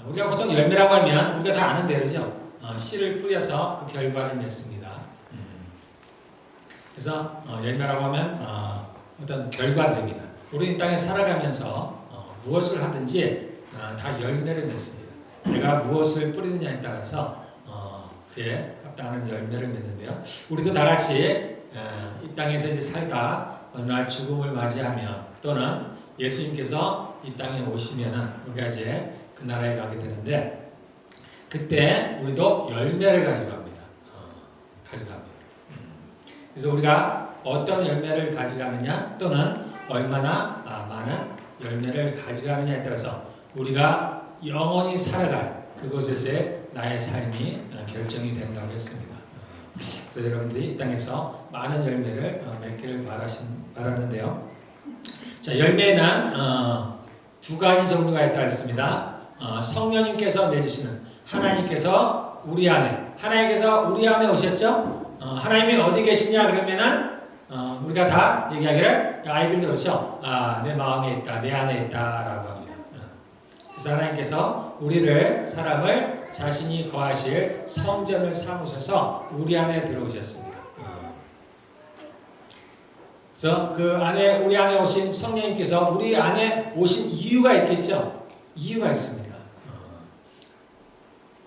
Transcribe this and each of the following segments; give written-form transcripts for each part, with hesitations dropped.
우리가 보통 열매라고 하면 우리가 다 아는 대로죠. 씨를 뿌려서 그 결과를 맺습니다. 그래서 열매라고 하면 어떤 결과들입니다. 우리 이 땅에 살아가면서 무엇을 하든지 다 열매를 맺습니다. 내가 무엇을 뿌리느냐에 따라서 그에 합당하는 열매를 맺는데요. 우리도 다 같이 이 땅에서 이제 살다 어느 날 죽음을 맞이하면 또는 예수님께서 이 땅에 오시면은 우리가 이제 그 나라에 가게 되는데 그때 우리도 열매를 가져갑니다. 가져갑니다. 그래서 우리가 어떤 열매를 가져가느냐 또는 얼마나 많은 열매를 가져가느냐에 따라서 우리가 영원히 살아갈 그곳에서의 나의 삶이 결정이 된다고 했습니다. 그래서 여러분들이 이 땅에서 많은 열매를 맺기를 바라는데요. 자, 열매는 두 가지 종류가 있다 했습니다. 성령님께서 맺으시는 하나님께서 우리 안에 하나님께서 우리 안에 오셨죠? 하나님이 어디 계시냐 그러면은 우리가 다 얘기하기를 아이들도 그렇죠. 내 마음에 있다, 내 안에 있다라고 합니다. 그래서 하나님께서 우리를 사람을 자신이 거하실 성전을 삼으셔서 우리 안에 들어오셨습니다. 그래서 그 안에 우리 안에 오신 성령님께서 우리 안에 오신 이유가 있겠죠. 이유가 있습니다.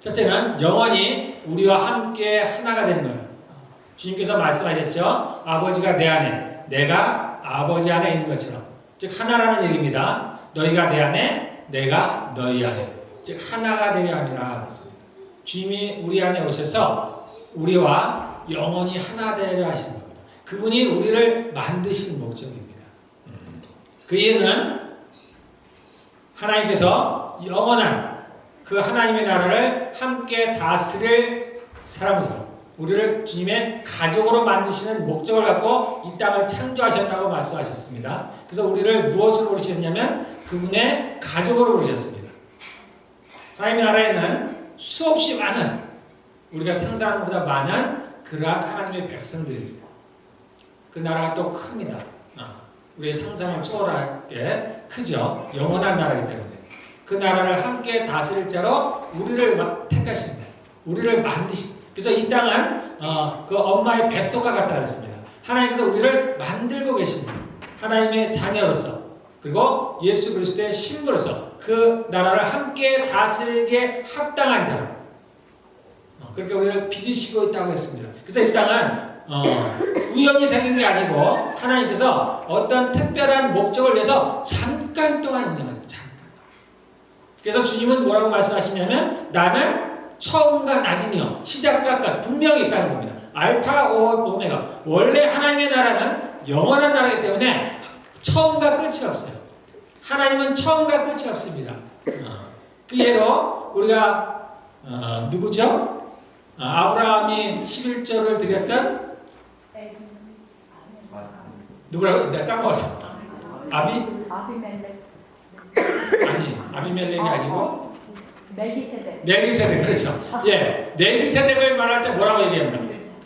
첫째는 영원히 우리와 함께 하나가 되는 거예요. 주님께서 말씀하셨죠. 아버지가 내 안에, 내가 아버지 안에 있는 것처럼. 즉 하나라는 얘기입니다. 너희가 내 안에, 내가 너희 안에. 즉 하나가 되려 함이라 했습니다. 주님이 우리 안에 오셔서 우리와 영원히 하나 되려 하시는 겁니다. 그분이 우리를 만드신 목적입니다. 그 이유는 하나님께서 영원한 그 하나님의 나라를 함께 다스릴 사람으로서 우리를 주님의 가족으로 만드시는 목적을 갖고 이 땅을 창조하셨다고 말씀하셨습니다. 그래서 우리를 무엇으로 부르셨냐면 그분의 가족으로 부르셨습니다. 하나님의 나라에는 수없이 많은 우리가 상상하는 것보다 많은 그러한 하나님의 백성들이 있어요. 그 나라가 또 큽니다. 우리의 상상을 초월하게 크죠. 영원한 나라이기 때문에 그 나라를 함께 다스릴 자로 우리를 택하십니다. 우리를 만드십니다. 그래서 이 땅은 그 엄마의 뱃속과 같다 그랬습니다. 하나님께서 우리를 만들고 계십니다. 하나님의 자녀로서 그리고 예수 그리스도의 신부로서 그 나라를 함께 다스리기에 합당한 자로 그렇게 우리를 빚으시고 있다고 했습니다. 그래서 이 땅은 우연히 생긴 게 아니고 하나님께서 어떤 특별한 목적을 위해서 잠깐 동안 운영하세요. 잠깐. 그래서 주님은 뭐라고 말씀하시냐면 나는 처음과 나중이요 시작과 끝 분명히 있다는 겁니다. 알파 오메가. 원래 하나님의 나라는 영원한 나라이기 때문에 처음과 끝이 없어요. 하나님은 처음과 끝이 없습니다. 그 예로 우리가 누구죠? 아브라함이 11조를 드렸던 누구라고? 내가 까먹었어. 아비멜렉. 아니 아비멜렉이 아니고 멜기세덱. 멜기세덱 그렇죠. 예, 멜기세덱을 말할 때 뭐라고 얘기합니다?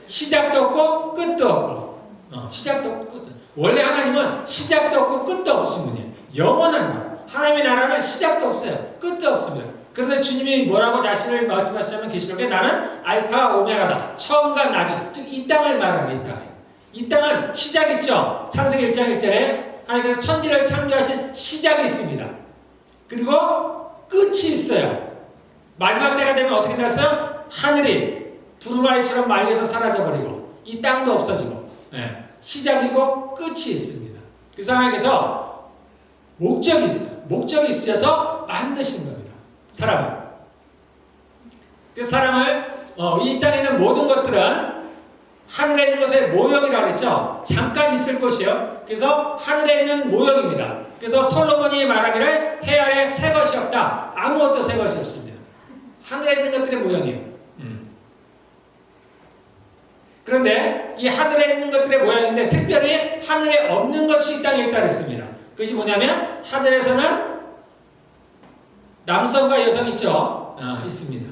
시작도 없고 끝도 없고 시작도 없고 끝도 원래 하나님은 시작도 없고 끝도 없으신 분이에요. 영원한 분. 하나님의 나라는 시작도 없어요. 끝도 없습니다. 그런데 주님이 뭐라고 자신을 말씀하시자면 계시록에 나는 알파 오메가다. 처음과 나중. 즉 이 땅을 말하는 이 땅. 이 땅은 시작이 있죠. 창세기 1장 1절에 하나님께서 천지를 창조하신 시작이 있습니다. 그리고 끝이 있어요. 마지막 때가 되면 어떻게 됐어요? 하늘이 두루마리처럼 말려서 사라져버리고 이 땅도 없어지고 시작이고 끝이 있습니다. 그래서 하나님께서 목적이 있어요. 목적이 있어서 만드신 겁니다. 사람을. 그래서 사람을 이 땅에 있는 모든 것들은 하늘에 있는 것의 모형이라고 했죠. 잠깐 있을 것이요. 그래서 하늘에 있는 모형입니다. 그래서 솔로몬이 말하기를 해 아래 새 것이 없다. 아무것도 새 것이 없습니다. 하늘에 있는 것들의 모형이에요. 그런데 이 하늘에 있는 것들의 모양인데 특별히 하늘에 없는 것이 이 땅에 있다 그랬습니다. 그것이 뭐냐면 하늘에서는 남성과 여성이 있죠. 있습니다.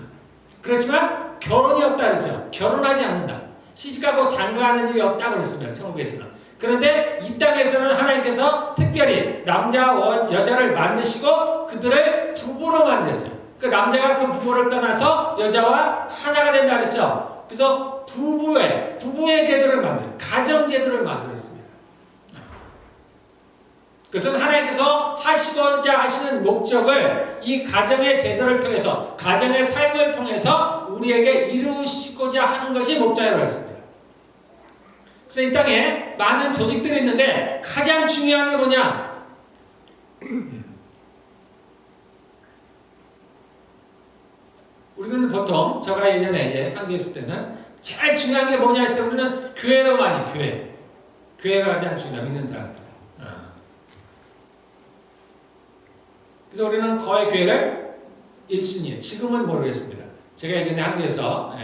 그렇지만 결혼이 없다 그랬죠. 결혼하지 않는다. 시집가고 장가하는 일이 없다 그랬습니다. 천국에서는. 그런데 이 땅에서는 하나님께서 특별히 남자와 여자를 만드시고 그들을 부부로 만드셨어요. 그 남자가 그 부모를 떠나서 여자와 하나가 된다 그랬죠. 그래서 부부의 제도를 가정 제도를 만들었습니다. 그것은 하나님께서 하시고자 하시는 목적을 이 가정의 제도를 통해서, 가정의 삶을 통해서 우리에게 이루시고자 하는 것이 목적이라고 했습니다. 그래서 이 땅에 많은 조직들이 있는데 가장 중요한 게 뭐냐? 우리는 보통, 제가 예전에 이제 한국에 있을 때는 제일 중요한 게 뭐냐 했을 때 우리는 교회로 많이, 교회가 가장 중요해, 믿는 사람들. 그래서 우리는 거의 교회를 1순위에, 지금은 모르겠습니다. 제가 예전에 한국에서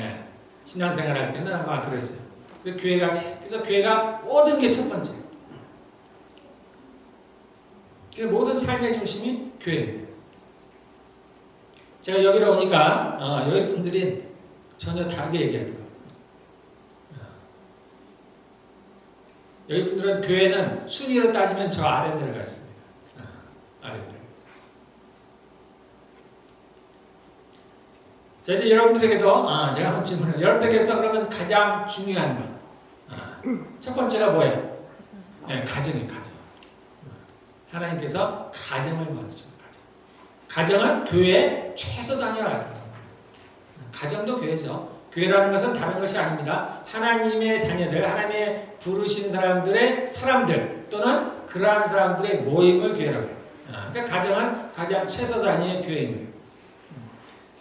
신앙생활 할 때는 아마 그랬어요. 그래서 교회가 모든 게 첫 번째. 모든 삶의 중심이 교회입니다. 제가 여기로 오니까 여기 분들이 전혀 다르게 얘기하더라고요. 여기 분들은 교회는 순위로 따지면 저 아래 내려가 있습니다. 아래 내려가 있습니다. 자, 이제 여러분들에게도 제가 한번 질문을, 여러분들께서 그러면 가장 중요한 것, 첫 번째가 뭐예요? 가정이에요. 가정. 하나님께서 가정을 만드셨어요. 가정은 교회의 최소 단위와 같은 겁니다. 가정도 교회죠. 교회라는 것은 다른 것이 아닙니다. 하나님의 자녀들, 하나님의 부르신 사람들 또는 그러한 사람들의 모임을 교회라고 해요. 그러니까 가정은 가장 최소 단위의 교회인 거예요.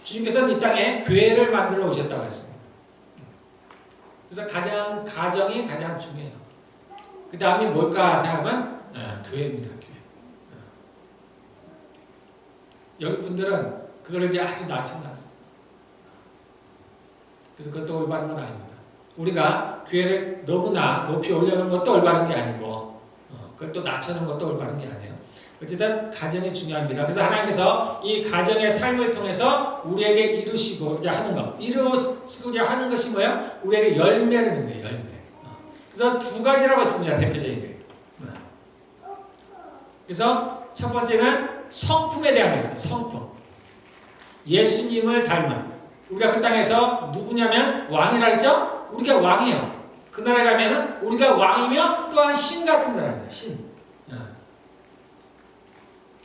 주님께서는 이 땅에 교회를 만들어 오셨다고 했습니다. 그래서 가정이 가장 중요해요. 그 다음이 뭘까 생각하면 교회입니다. 교회. 여기 분들은 그걸 이제 아주 낮춰놨어요. 그래서 그것도 올바른 건 아닙니다. 우리가 교회를 너무나 높이 올려놓은 것도 올바른 게 아니고 그걸 또 낮춰놓은 것도 올바른 게 아니에요. 어쨌든 가정이 중요합니다. 그래서 하나님께서 이 가정의 삶을 통해서 우리에게 이루시고자 하는 것이 뭐예요? 우리에게 열매를 맺는 거예요. 열매. 그래서 두 가지라고 했습니다. 대표적인 게. 그래서 첫 번째는 성품에 대한 것이에요. 성품. 예수님을 닮은. 우리가 그 땅에서 누구냐면 왕이라 했죠? 우리가 왕이에요. 그 나라에 가면은 우리가 왕이며 또한 신 같은 사람이에요. 신.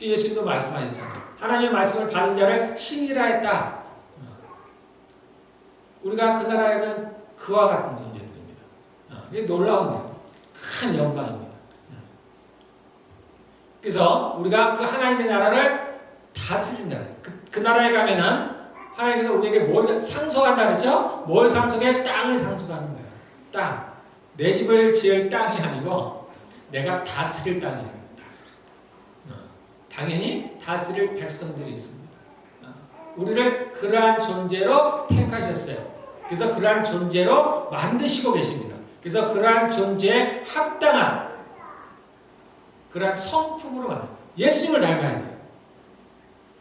예수님도 말씀하셨잖아요. 하나님의 말씀을 받은 자를 신이라 했다. 우리가 그 나라에 가면 그와 같은 존재들입니다. 이게 놀라운 거예요. 큰 영광입니다. 그래서 우리가 그 하나님의 나라를 다스린다. 그 나라에 가면은 하나님께서 우리에게 뭘 상속한다 그랬죠? 뭘 상속해? 땅을 상속하는 거예요. 땅. 내 집을 지을 땅이 아니고 내가 다스릴 땅이에요. 당연히 다스릴 백성들이 있습니다. 우리를 그러한 존재로 택하셨어요. 그래서 그러한 존재로 만드시고 계십니다. 그래서 그러한 존재에 합당한 그러한 성품으로 만든 예수님을 닮아야 돼요.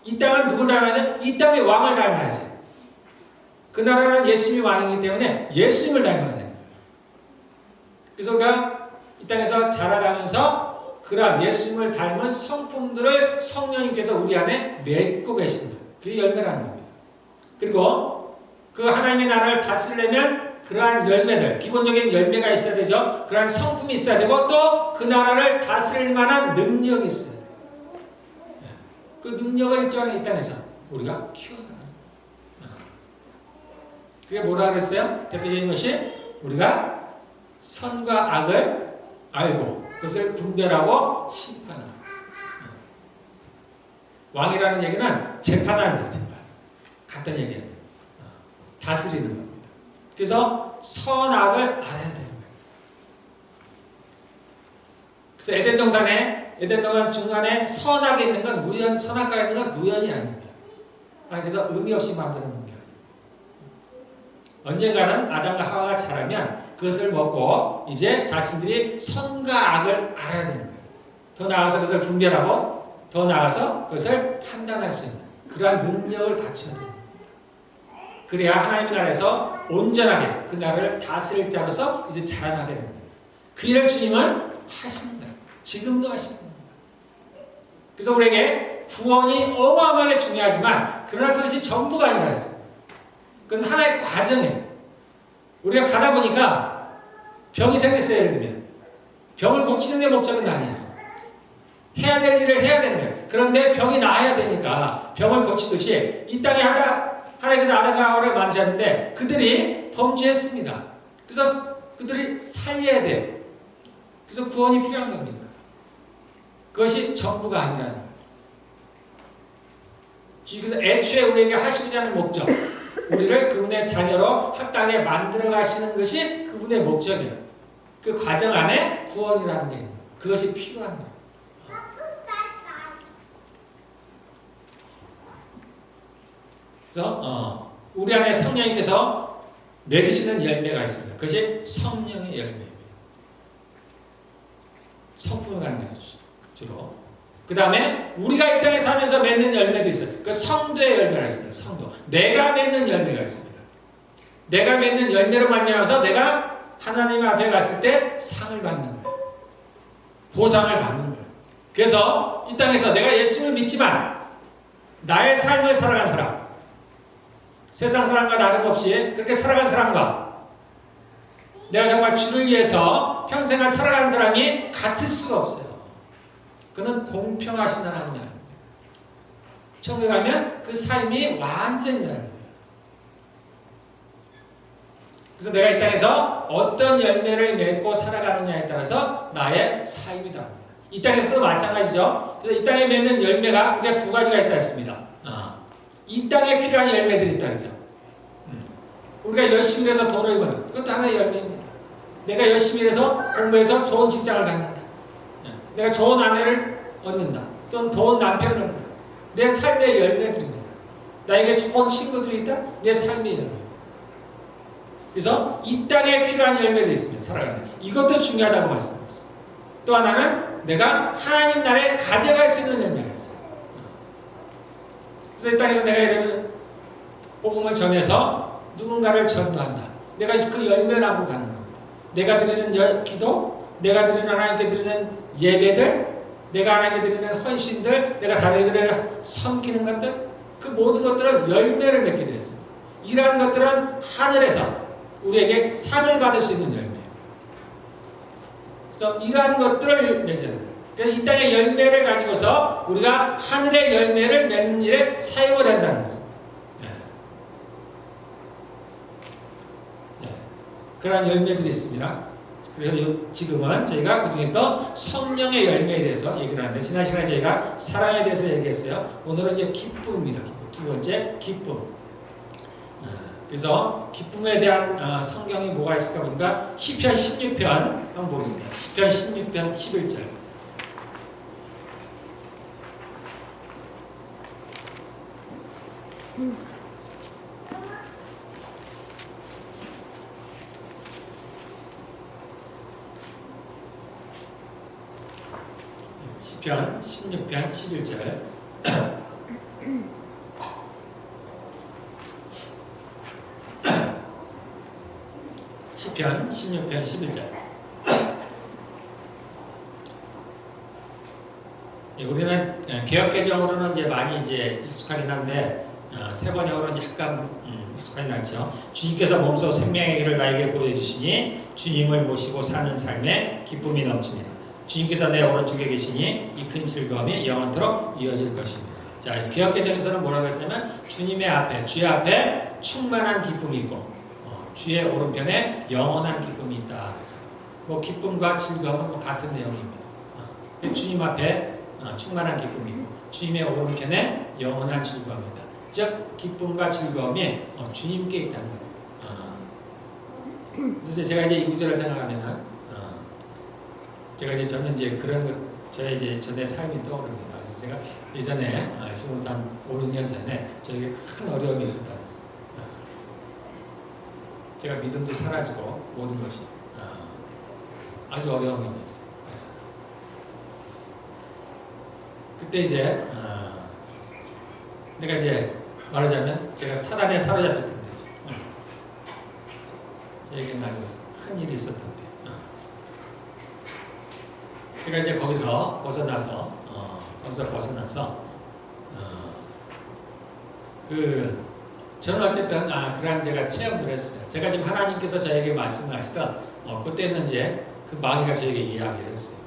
이 땅은 누굴 닮아야 돼요? 이 땅의 왕을 닮아야지. 그 나라는 예수님이 왕이기 때문에 예수님을 닮아야 돼요. 그래서 우리가 이 땅에서 자라가면서 그러한 예수님을 닮은 성품들을 성령님께서 우리 안에 맺고 계십니다. 그게 열매라는 겁니다. 그리고 그 하나님의 나라를 다스리려면 그러한 열매들, 기본적인 열매가 있어야 되죠. 그러한 성품이 있어야 되고 또 그 나라를 다스릴 만한 능력이 있어야 돼요. 그 능력을 일정한 이 땅에서 우리가 키워나가는 거예요. 그게 뭐라 그랬어요? 대표적인 것이 우리가 선과 악을 알고 그것을 분별하고 심판하고. 왕이라는 얘기는 재판하죠. 재판. 간단히 얘기해요. 다스리는 겁니다. 그래서 선악을 알아야 되는 거예요. 그래서 에덴 동산 중간에 선악이 있는 건 선악과 있는 건 우연이 아닙니다. 그래서 의미 없이 만드는 겁니다. 언젠가는 아담과 하와가 자라면 그것을 먹고 이제 자신들이 선과 악을 알아야 되는 거예요. 더 나아가서 그것을 분별하고 더 나아가서 그것을 판단할 수 있는 그러한 능력을 갖춰야 됩니다. 그래야 하나님의 나라에서 온전하게 그 나라를 다스릴 자로서 이제 자라나게 됩니다. 그 일을 주님은 하시는 거예요. 지금도 하시는 겁니다. 그래서 우리에게 구원이 어마어마하게 중요하지만 그러나 그것이 전부가 아니라 했어요. 그건 하나의 과정이에요. 우리가 가다 보니까 병이 생겼어요. 예를 들면 병을 고치는 게 목적은 아니에요. 해야 될 일을 해야 되는 거예요. 그런데 병이 나아야 되니까 병을 고치듯이 이 땅에 하나님께서 아담과 만드셨는데 그들이 범죄했습니다. 그래서 그들이 살려야 돼요. 그래서 구원이 필요한 겁니다. 그것이 전부가 아니라는 거예요. 그래서 애초에 우리에게 하시고자 하는 목적, 우리를 그분의 자녀로 합당하게 만들어 가시는 것이 그분의 목적이에요. 그 과정 안에 구원이라는 게 있는 거예요. 그것이 필요한 거예요. 그래서 우리 안에 성령님께서 맺으시는 열매가 있습니다. 그것이 성령의 열매입니다. 성품을 갖는 거죠, 주로. 그 다음에 우리가 이 땅에 살면서 맺는 열매도 있어요. 그 성도의 열매가 있습니다. 성도. 내가 맺는 열매가 있습니다. 내가 맺는 열매로 말미암아서 내가 하나님 앞에 갔을 때 상을 받는 거예요. 보상을 받는 거예요. 그래서 이 땅에서 내가 예수를 믿지만 나의 삶을 살아간 사람, 세상 사람과 다름없이 그렇게 살아간 사람과 내가 정말 주를 위해서 평생을 살아간 사람이 같을 수가 없어요. 그는 공평하신 하나님이 아닙니다. 천국에 가면 그 삶이 완전히 다릅니다. 그래서 내가 이 땅에서 어떤 열매를 맺고 살아가느냐에 따라서 나의 삶이 다릅니다. 이 땅에서도 마찬가지죠. 그래서 이 땅에 맺는 열매가 우리가 두 가지가 있다 했습니다. 이 땅에 필요한 열매들이 있다 그죠. 우리가 열심히 해서 돈을 버는 그것도 하나의 열매입니다. 내가 열심히 해서 공부해서 좋은 직장을 갖는다. 내가 좋은 아내를 얻는다. 또는 좋은 남편을 얻는다. 내 삶의 열매들입니다. 나에게 좋은 친구들이 있다. 내 삶의 열매입니다. 그래서 이 땅에 필요한 열매들이 있습니다. 살아가는 데. 이것도 중요하다고 말씀드렸습니다. 또 하나는 내가 하나님 나라에 가져갈 수 있는 열매가 있어요. 그래서 이 땅에서 내가 이러면 복음을 전해서 누군가를 전도한다. 내가 그 열매를 안고 가는 겁니다. 내가 드리는 기도, 내가 드리는 하나님께 드리는 예배들, 내가 하나님께 드리는 헌신들, 내가 다른 이들을 섬기는 것들, 그 모든 것들은 열매를 맺게 되었습니다. 이러한 것들은 하늘에서 우리에게 상을 받을 수 있는 열매예요. 그래서 이러한 것들을 맺어야 돼요. 그래서 이 땅의 열매를 가지고서 우리가 하늘의 열매를 맺는 일에 사용을 한다는 거죠. 그러한 열매들이 있습니다. 그래서 지금은 저희가 그 중에서도 성령의 열매에 대해서 얘기를 하는데 지난 시간에 저희가 사랑에 대해서 얘기했어요. 오늘은 이제 기쁨입니다. 두 번째 기쁨. 그래서 기쁨에 대한 성경이 뭐가 있을까 보니까 시편 16편 한번 보겠습니다. 시편 16편 11절. 시편 16편 11절. 시편 16편 11절. 우리는 개역개정으로는 이제 많이 이제 익숙하긴 한데 세번역으로는 약간 익숙하진 않죠. 주님께서 몸소 생명의 길을 나에게 보여주시니 주님을 모시고 사는 삶에 기쁨이 넘칩니다. 주님께서 내 오른쪽에 계시니 이 큰 즐거움이 영원토록 이어질 것입니다. 자, 개역개정에서는 뭐라고 했냐면 주님의 앞에, 주의 앞에 충만한 기쁨이 있고 주의 오른편에 영원한 기쁨이 있다. 그래서 뭐 기쁨과 즐거움은 뭐 같은 내용입니다. 주님 앞에 충만한 기쁨이 있고 주님의 오른편에 영원한 즐거움이다. 즉 기쁨과 즐거움이 주님께 있다는 거예요. 그래서 제가 이제 이 구절을 생각하면은 제가 이제 저는 이제 그런 것 저의 이제 전의 삶이 떠오릅니다. 그래서 제가 예전에 지금부터 한 5, 6년 전에 저에게 큰 어려움이 있었다 그랬어요. 제가 믿음도 사라지고 모든 것이 아주 어려운 경우였어요. 그때 이제 내가 이제 말하자면 제가 사단에 사로잡혔던 데죠. 저에게는 아주 큰 일이 있었던 데. 제가 이제 거기서 벗어나서 저는 어쨌든 그러한 제가 체험을 했습니다. 제가 지금 하나님께서 저에게 말씀하시던 그때는 이제 그 마귀가 저에게 이야기를 했어요.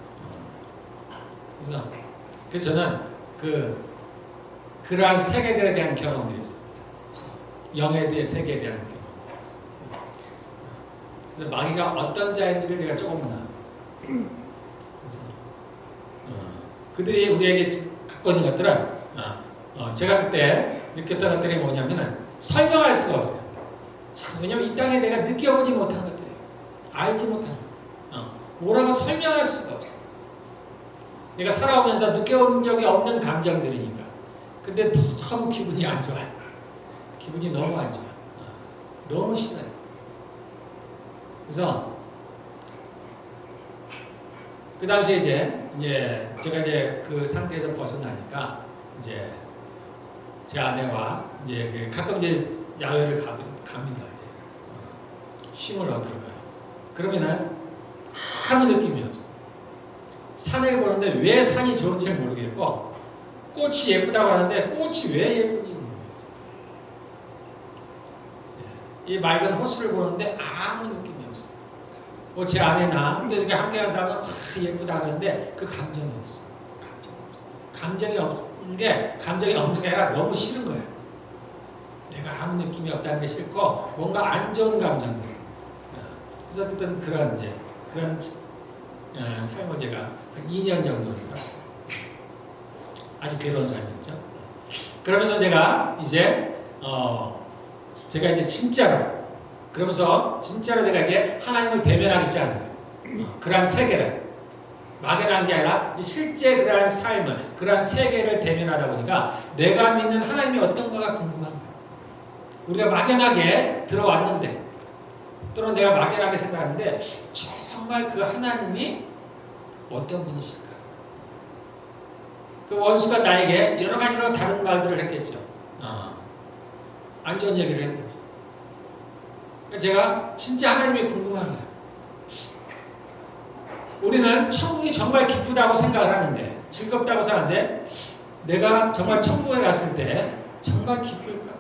그래서 저는 그러한 세계들에 대한 경험들이 있어요. 영에 대해 세계에 대한 경험. 그래서 마귀가 어떤 자인지를 제가 조금만 그래서 그들이 우리에게 갖고 있는 것들은 제가 그때 느꼈던 것들이 뭐냐면은 설명할 수가 없어요. 왜냐면 이 땅에 내가 느껴보지 못한 것들이에요. 알지 못한 것. 뭐라고 설명할 수가 없어요. 내가 살아오면서 느껴본 적이 없는 감정들이니까. 근데 너무 기분이 안 좋아요. 기분이 너무 안 좋아요. 너무 싫어요. 그래서 그 당시에 이제 제가 이제 그 상태에서 벗어나니까 이제 제 아내와 이제 가끔 이제 야외를 갑니다. 이제 쉼을 얻으러 가요. 그러면은 아무 느낌이 없어요. 산을 보는데 왜 산이 좋은지 모르겠고 꽃이 예쁘다고 하는데 꽃이 왜 예쁜지 모르겠어요. 이 맑은 호수를 보는데 아무 느낌이 없어요. 제 아내나 이렇게 함께한 사람은 예쁘다 하는데 그 감정이 없어요. 감정이 없는 게 아니라 너무 싫은 거예요. 내가 아무 느낌이 없다는 게 싫고 뭔가 안 좋은 감정들. 그래서 어쨌든 그런 삶을 제가 한 2년 정도를 살았어요. 아주 괴로운 삶이었죠. 그러면서 제가 이제 진짜로 내가 이제 하나님을 대면하기 시작한 거예요. 그러한 세계를 막연한 게 아니라 이제 실제 그러한 삶을, 그러한 세계를 대면하다 보니까 내가 믿는 하나님이 어떤가가 궁금한 거예요. 우리가 막연하게 들어왔는데 또는 내가 막연하게 생각하는데 정말 그 하나님이 어떤 분이실까? 그 원수가 나에게 여러 가지로 다른 말들을 했겠죠. 안 좋은 얘기를 했겠죠. 제가 진짜 하나님이 궁금한 거예요. 우리는 천국이 정말 기쁘다고 생각을 하는데, 즐겁다고 생각하는데, 내가 정말 천국에 갔을 때 정말 기쁠까?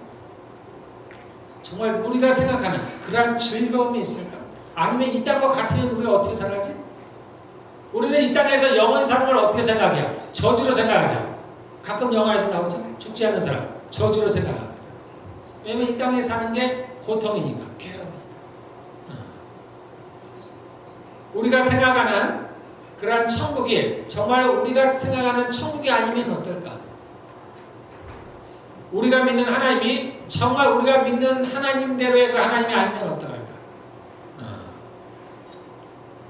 정말 우리가 생각하는 그러한 즐거움이 있을까? 아니면 이 땅과 같으면 우리가 어떻게 살아가지? 우리는 이 땅에서 영원 사는 걸 어떻게 생각해요? 저주로 생각하죠. 가끔 영화에서 나오죠. 죽지 않는 사람, 저주로 생각합니다. 왜냐면 이 땅에 사는 게 고통이니까, 괴로움이니까. 우리가 생각하는 그러한 천국이 정말 우리가 생각하는 천국이 아니면 어떨까? 우리가 믿는 하나님이 정말 우리가 믿는 하나님대로의 그 하나님이 아니면 어떡할까?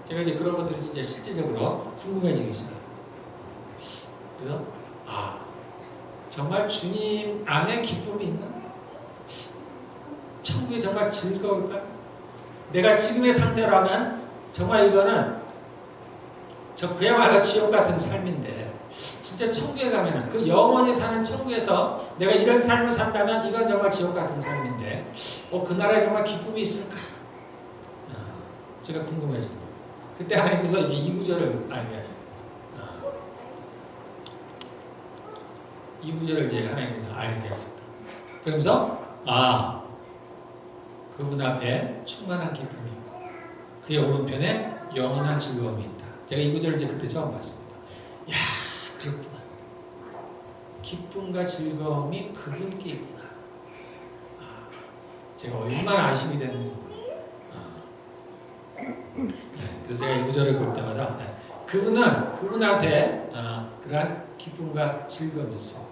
제가 이제 그런 것들이 진짜 실제적으로 궁금해지기 시작해요. 그래서 정말 주님 안에 기쁨이 있나? 천국이 정말 즐거울까? 내가 지금의 상태라면 정말 이거는 그야말로 지옥 같은 삶인데 진짜 천국에 가면은 그 영원히 사는 천국에서 내가 이런 삶을 산다면 이건 정말 지옥 같은 삶인데 그 나라에 정말 기쁨이 있을까? 제가 궁금해집니다. 그때 하나님께서 이제 이 구절을 알게 하신 거죠. 이 구절을 이제 하나님께서 알게 하셨다. 그러면서 그분 앞에 충만한 기쁨이 있고 그의 오른편에 영원한 즐거움이 있다. 제가 이 구절을 이제 그때 처음 봤습니다. 야, 그렇구나. 기쁨과 즐거움이 그분께 있구나. 제가 얼마나 안심이 됐는지 모르겠어요. 그래서 제가 이 구절을 볼 때마다 그분한테 그러한 기쁨과 즐거움이 있어요.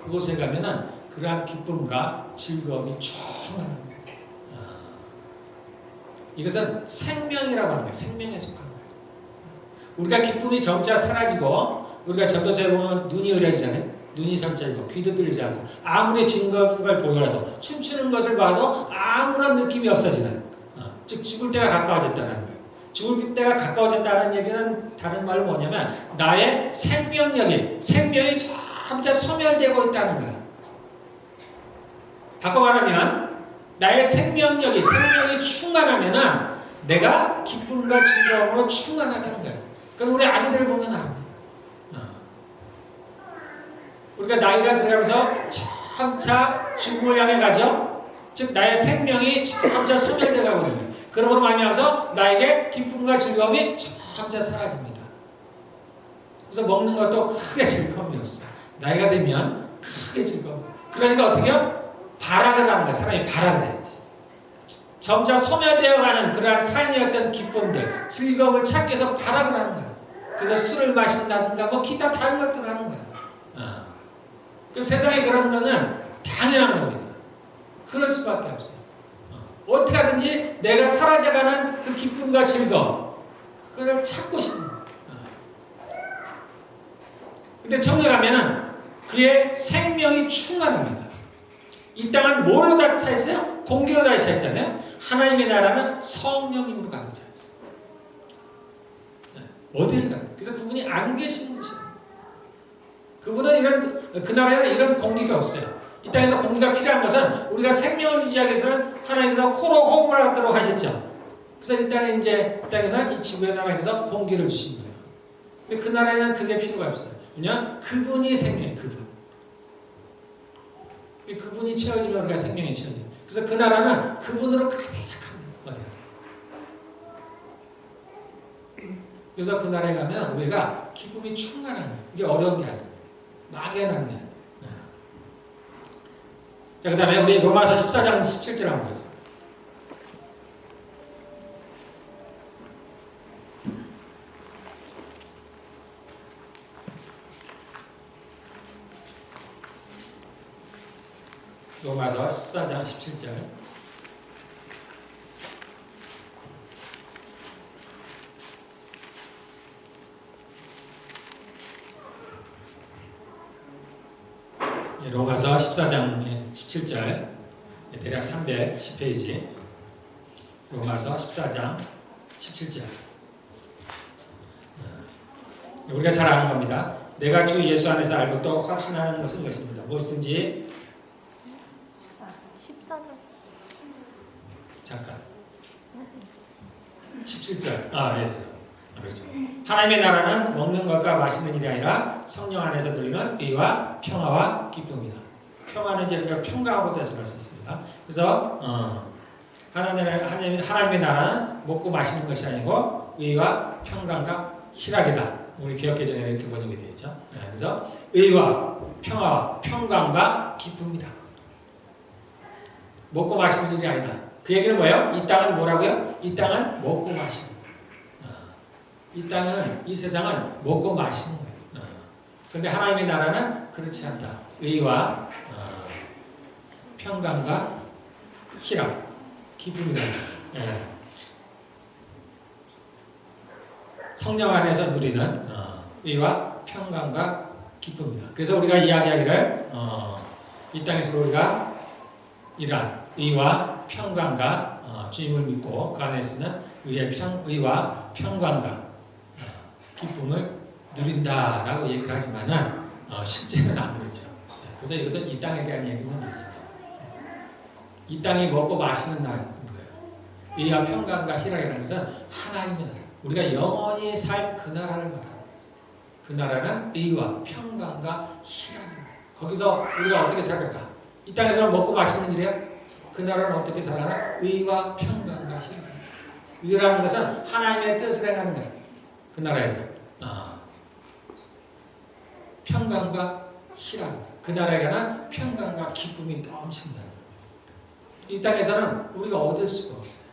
그곳에 가면은 그러한 기쁨과 즐거움이 충만합니다. 이것은 생명이라고 합니다. 생명에 속한 거예요. 우리가 기쁨이 점차 사라지고 우리가 전도서에 보면 눈이 흐려지잖아요. 눈이 점차지고 귀도 들리지 않고 아무리 징거운 걸 보더라도 춤추는 것을 봐도 아무런 느낌이 없어지는 즉 죽을 때가 가까워졌다는 거예요. 죽을 때가 가까워졌다는 얘기는 다른 말로 뭐냐면 나의 생명이 점차 소멸되고 있다는 거예요. 바꿔 말하면 나의 생명이 충만하면은 내가 기쁨과 즐거움으로 충만하다는 거예요. 그럼 우리 아기들을 보면 압니다. 우리가 나이가 들어가면서 점차 죽음을 향해 가죠. 즉 나의 생명이 점차 소멸돼 가고 있는 거예요. 그러므로 말미암아서 나에게 기쁨과 즐거움이 점차 사라집니다. 그래서 먹는 것도 크게 즐거움이 없어요. 나이가 되면 크게 즐거움. 그러니까 어떻게 해요? 발악을 하는 거예요. 사람이 발악을 해요. 점차 소멸되어가는 그러한 삶이었던 기쁨들, 즐거움을 찾기 위해서 발악을 하는 거예요. 그래서 술을 마신다든가 뭐 기타 다른 것들을 하는 거예요. 그 세상에 그런 거는 당연한 겁니다. 그럴 수밖에 없어요. 어떻게 하든지 내가 사라져가는 그 기쁨과 즐거움, 그걸 찾고 싶은 거예요. 근데 천국에 가면은 그의 생명이 충만합니다. 이 땅은 뭘로 다 차 있어요? 공기로 다 차 있잖아요. 하나님의 나라는 성령님으로 가득 차 있어요. 어디를 가요? 그래서 그분이 안 계시는 곳이에요. 그분은 그 나라에는 이런 공기가 없어요. 이 땅에서 공기가 필요한 것은 우리가 생명을 유지하기 위해서는 하나님께서 코로 호흡을 하도록 하셨죠. 그래서 이 땅에서 이 지구의 나라에서 공기를 주신 거예요. 근데 그 나라에는 그게 필요가 없어요. 왜냐하면 그분이 생명이에요. 그분이 채워지면 우리가 생명이 채워져요. 그래서 그 나라는 그분으로 가득합니다. 그래서 그 나라에 가면 우리가 기쁨이 충만한 거예요. 이게 어려운 게 아니에요. 막연한 게 아니에요. 자, 그 다음에 우리 로마서 14장 17절 한번 보겠습니다. 로마서 14장 17절. 로마서 14장 17절, 대략 310페이지. 로마서 14장 17절. 우리가 잘 아는 겁니다. 내가 주 예수 안에서 알고 또 확신하는 것은 것입니다. 무엇이든지 14절. 잠깐. 17절. 예. 그렇죠. 하나님의 나라는 먹는 것과 마시는 일이 아니라 성령 안에서 누리는 의와 평화와 기쁨이다. 평화는 이제 우리가 평강으로 해석할 수 있습니다. 그래서 하나님의 나라는 먹고 마시는 것이 아니고 의와 평강과 희락이다. 우리 개역개정에 이렇게 번역이 되어 있죠. 그래서 의와 평화와 평강과 기쁨이다. 먹고 마시는 일이 아니다. 그 얘기는 뭐예요? 이 땅은 뭐라고요? 이 땅은 먹고 마시는 거예요. 이 땅은, 이 세상은 먹고 마시는 거예요. 그런데 하나님의 나라는 그렇지 않다. 의와 평강과 희락, 기쁨이다. 성령 안에서 누리는 의와 평강과 기쁨이다. 그래서 우리가 이야기하기를 이 땅에서 우리가 이러한 의와 평강과 주님을 믿고 그 안에 있으면 의와 평강과 기쁨을 누린다라고 얘기를 하지만은 실제는 안 그렇죠. 그래서 이것은 이 땅에 대한 얘기는 아니에요. 이 땅이 먹고 마시는 나라는 거예요. 의와 평강과 희락이라는 것은 하나님의 나라. 우리가 영원히 살 그 나라를 말합니다. 그 나라는 의와 평강과 희락입니다. 거기서 우리가 어떻게 살까? 이 땅에서는 먹고 마시는 일이에요. 그 나라는 어떻게 살아나? 의와 평강과 희락입니다. 의라는 것은 하나님의 뜻을 행하는 거예요. 그 나라에서 평강과 희락, 그 나라에 관한 평강과 기쁨이 넘친다. 이 땅에서는 우리가 얻을 수가 없어요.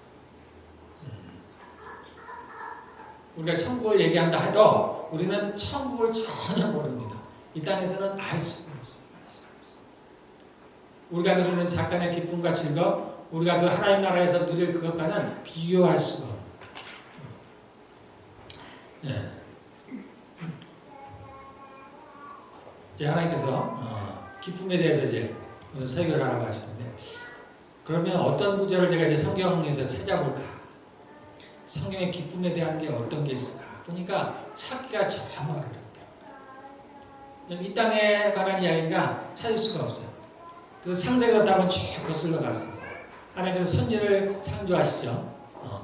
우리가 천국을 얘기한다 해도 우리는 천국을 전혀 모릅니다. 이 땅에서는 알 수가 없어요. 우리가 누리는 잠깐의 기쁨과 즐거움, 우리가 그 하나님 나라에서 누릴 그것과는 비교할 수가 없어요. 이제 하나님께서 기쁨에 대해서 이제 설교를 하라고 하시는데, 그러면 어떤 구절을 제가 이제 성경에서 찾아볼까? 성경의 기쁨에 대한 게 어떤 게 있을까? 보니까 찾기가 정말 어렵다. 이 땅에 관한 이야기가 찾을 수가 없어요. 그래서 창세기부터 한번 쭉 거슬러 갔습니다. 하나님께서 선지를 창조하시죠.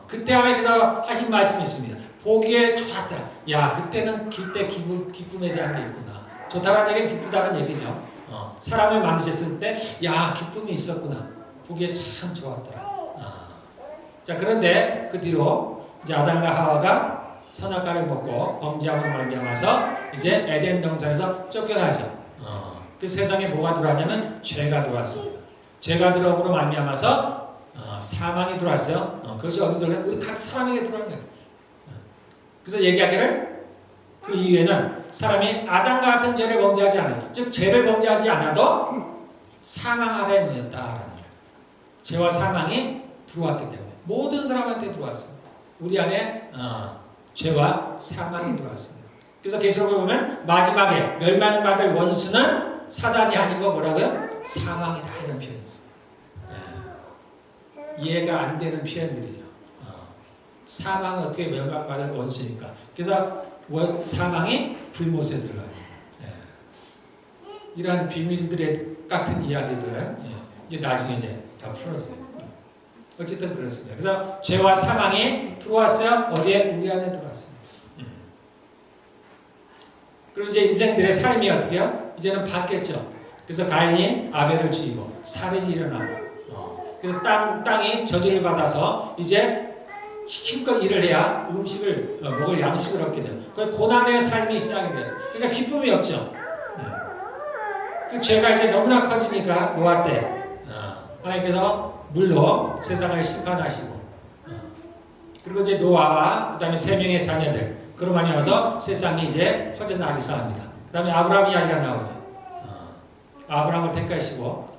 그때 하나님께서 하신 말씀이 있습니다. 보기에 좋았더라. 야, 그때는 기쁨에 대한 게 있구나. 좋다는 얘기는 기쁘다는 얘기죠. 사람을 만드셨을 때, 야, 기쁨이 있었구나. 보기에 참 좋았더라. 자, 그런데 그 뒤로 이제 아담과 하와가 선악과를 먹고 범죄함으로 말미암아서 이제 에덴 동산에서 쫓겨나죠. 그 세상에 뭐가 들어왔냐면 죄가 들어왔습니다. 죄가 들어옴으로 말미암아서 사망이 들어왔어요. 그것이 어디 들어왔냐면 우리 각 사람에게 들어온 거예요. 그래서 얘기하기를 그 이후에는 사람이 아담과 같은 죄를 범죄하지 않아요. 즉 죄를 범죄하지 않아도 사망 아래에 놓였다라는 거예요. 죄와 사망이 들어왔기 때문에 모든 사람한테 들어왔습니다. 우리 안에 죄와 사망이 들어왔습니다. 그래서 계시록을 보면 마지막에 멸망받을 원수는 사단이 아니고 뭐라고요? 사망이다 이런 표현이 있어요. 이해가 안 되는 표현들이죠. 사망은 어떻게 멸망받을 원수니까. 그래서 사망이 불못에 들어가요. 이러한 비밀들의 같은 이야기들은 이제 나중에 이제 다 풀어져요. 어쨌든 그렇습니다. 그래서 죄와 사망이 들어왔어요. 어디에? 우리 안에 들어왔습니다. 그리고 이제 인생들의 삶이 어떻게요? 이제는 바뀌었죠. 그래서 가인이 아벨을 죽이고 살인이 일어나고 그래서 땅이 저주를 받아서 이제 힘껏 일을 해야 음식을 먹을 양식을 얻게 돼요. 그 고난의 삶이 시작이 됐어요. 그러니까 기쁨이 없죠. 그 죄가 이제 너무나 커지니까 노아 때 하나님께서 물로 세상을 심판하시고 그리고 이제 노아와 그 다음에 3명의 자녀들 그로 말미암아서 세상이 이제 퍼져나가기 시작합니다. 그 다음에 아브라함 이야기가 나오죠. 아브라함을 택하시고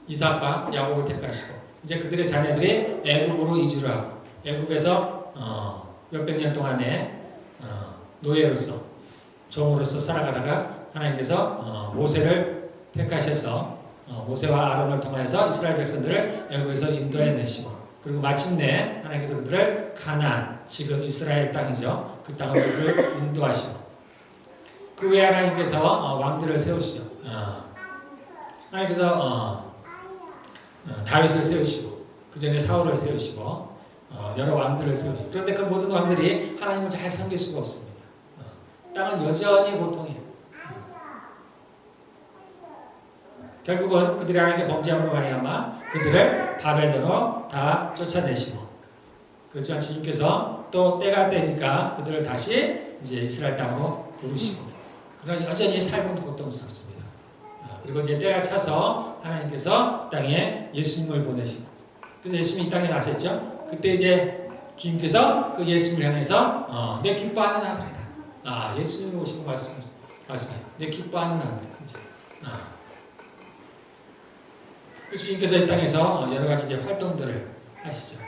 이삭과 야곱을 택하시고 이제 그들의 자녀들이 애굽으로 이주를 하고 애굽에서 몇백 년 동안에 노예로서 종으로서 살아가다가 하나님께서 모세를 택하셔서 모세와 아론을 통해서 이스라엘 백성들을 애굽에서 인도해내시고 그리고 마침내 하나님께서 그들을 가나안 지금 이스라엘 땅이죠. 그 땅으로 그들을 인도하시고 그 후에 하나님께서 왕들을 세우시죠. 하나님께서 다윗을 세우시고 그 전에 사울을 세우시고 여러 왕들을 세우시고 그런데 그 모든 왕들이 하나님을 잘 섬길 수가 없습니다. 땅은 여전히 고통이에요. 결국은 그들이 하나님께 범죄함으로 말미암아 그들을 바벨론으로 다 쫓아내시고 그렇지만 주님께서 또 때가 되니까 그들을 다시 이제 이스라엘 땅으로 부르시고 그러나 여전히 삶은 고통스럽습니다. 그리고 이제 때가 차서 하나님께서 땅에 예수님을 보내시고 그래서 예수님이 이 땅에 나셨죠. 그때 이제 주님께서 그 예수님을 향해서 내 기뻐하는 아들이다. 예수님이 오신 말씀이에요. 내 기뻐하는 아들이다. 이제. 그 주님께서 이 땅에서 여러 가지 이제 활동들을 하시죠.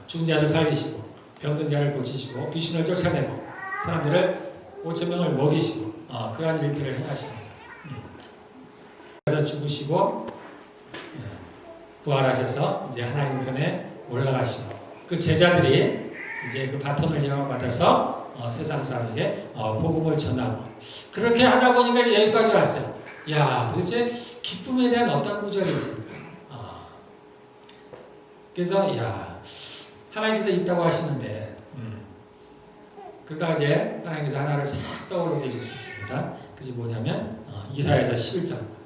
죽은 자를 살리시고 병든 자를 고치시고 귀신을 쫓아내고 사람들을 5천 명을 먹이시고 그러한 일들을 행하십니다. 그래서 죽으시고 부활하셔서 이제 하나님 편에 올라가시고 그 제자들이 이제 그 바톤을 이어받아서 세상 사람에게 복음을 전하고 그렇게 하다 보니까 이제 여기까지 왔어요. 야, 도대체 기쁨에 대한 어떤 구절이 있을까? 그래서 야, 하나님께서 있다고 하시는데 그러다 이제 하나님께서 하나를 싹 떠오르게 해줄 수 있습니다. 그게 뭐냐면 이사야서 11장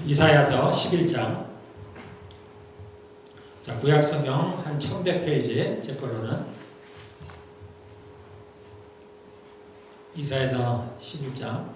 이사야서 11장 자, 구약성경 한 1100페이지 제 거로는 이사야서 11장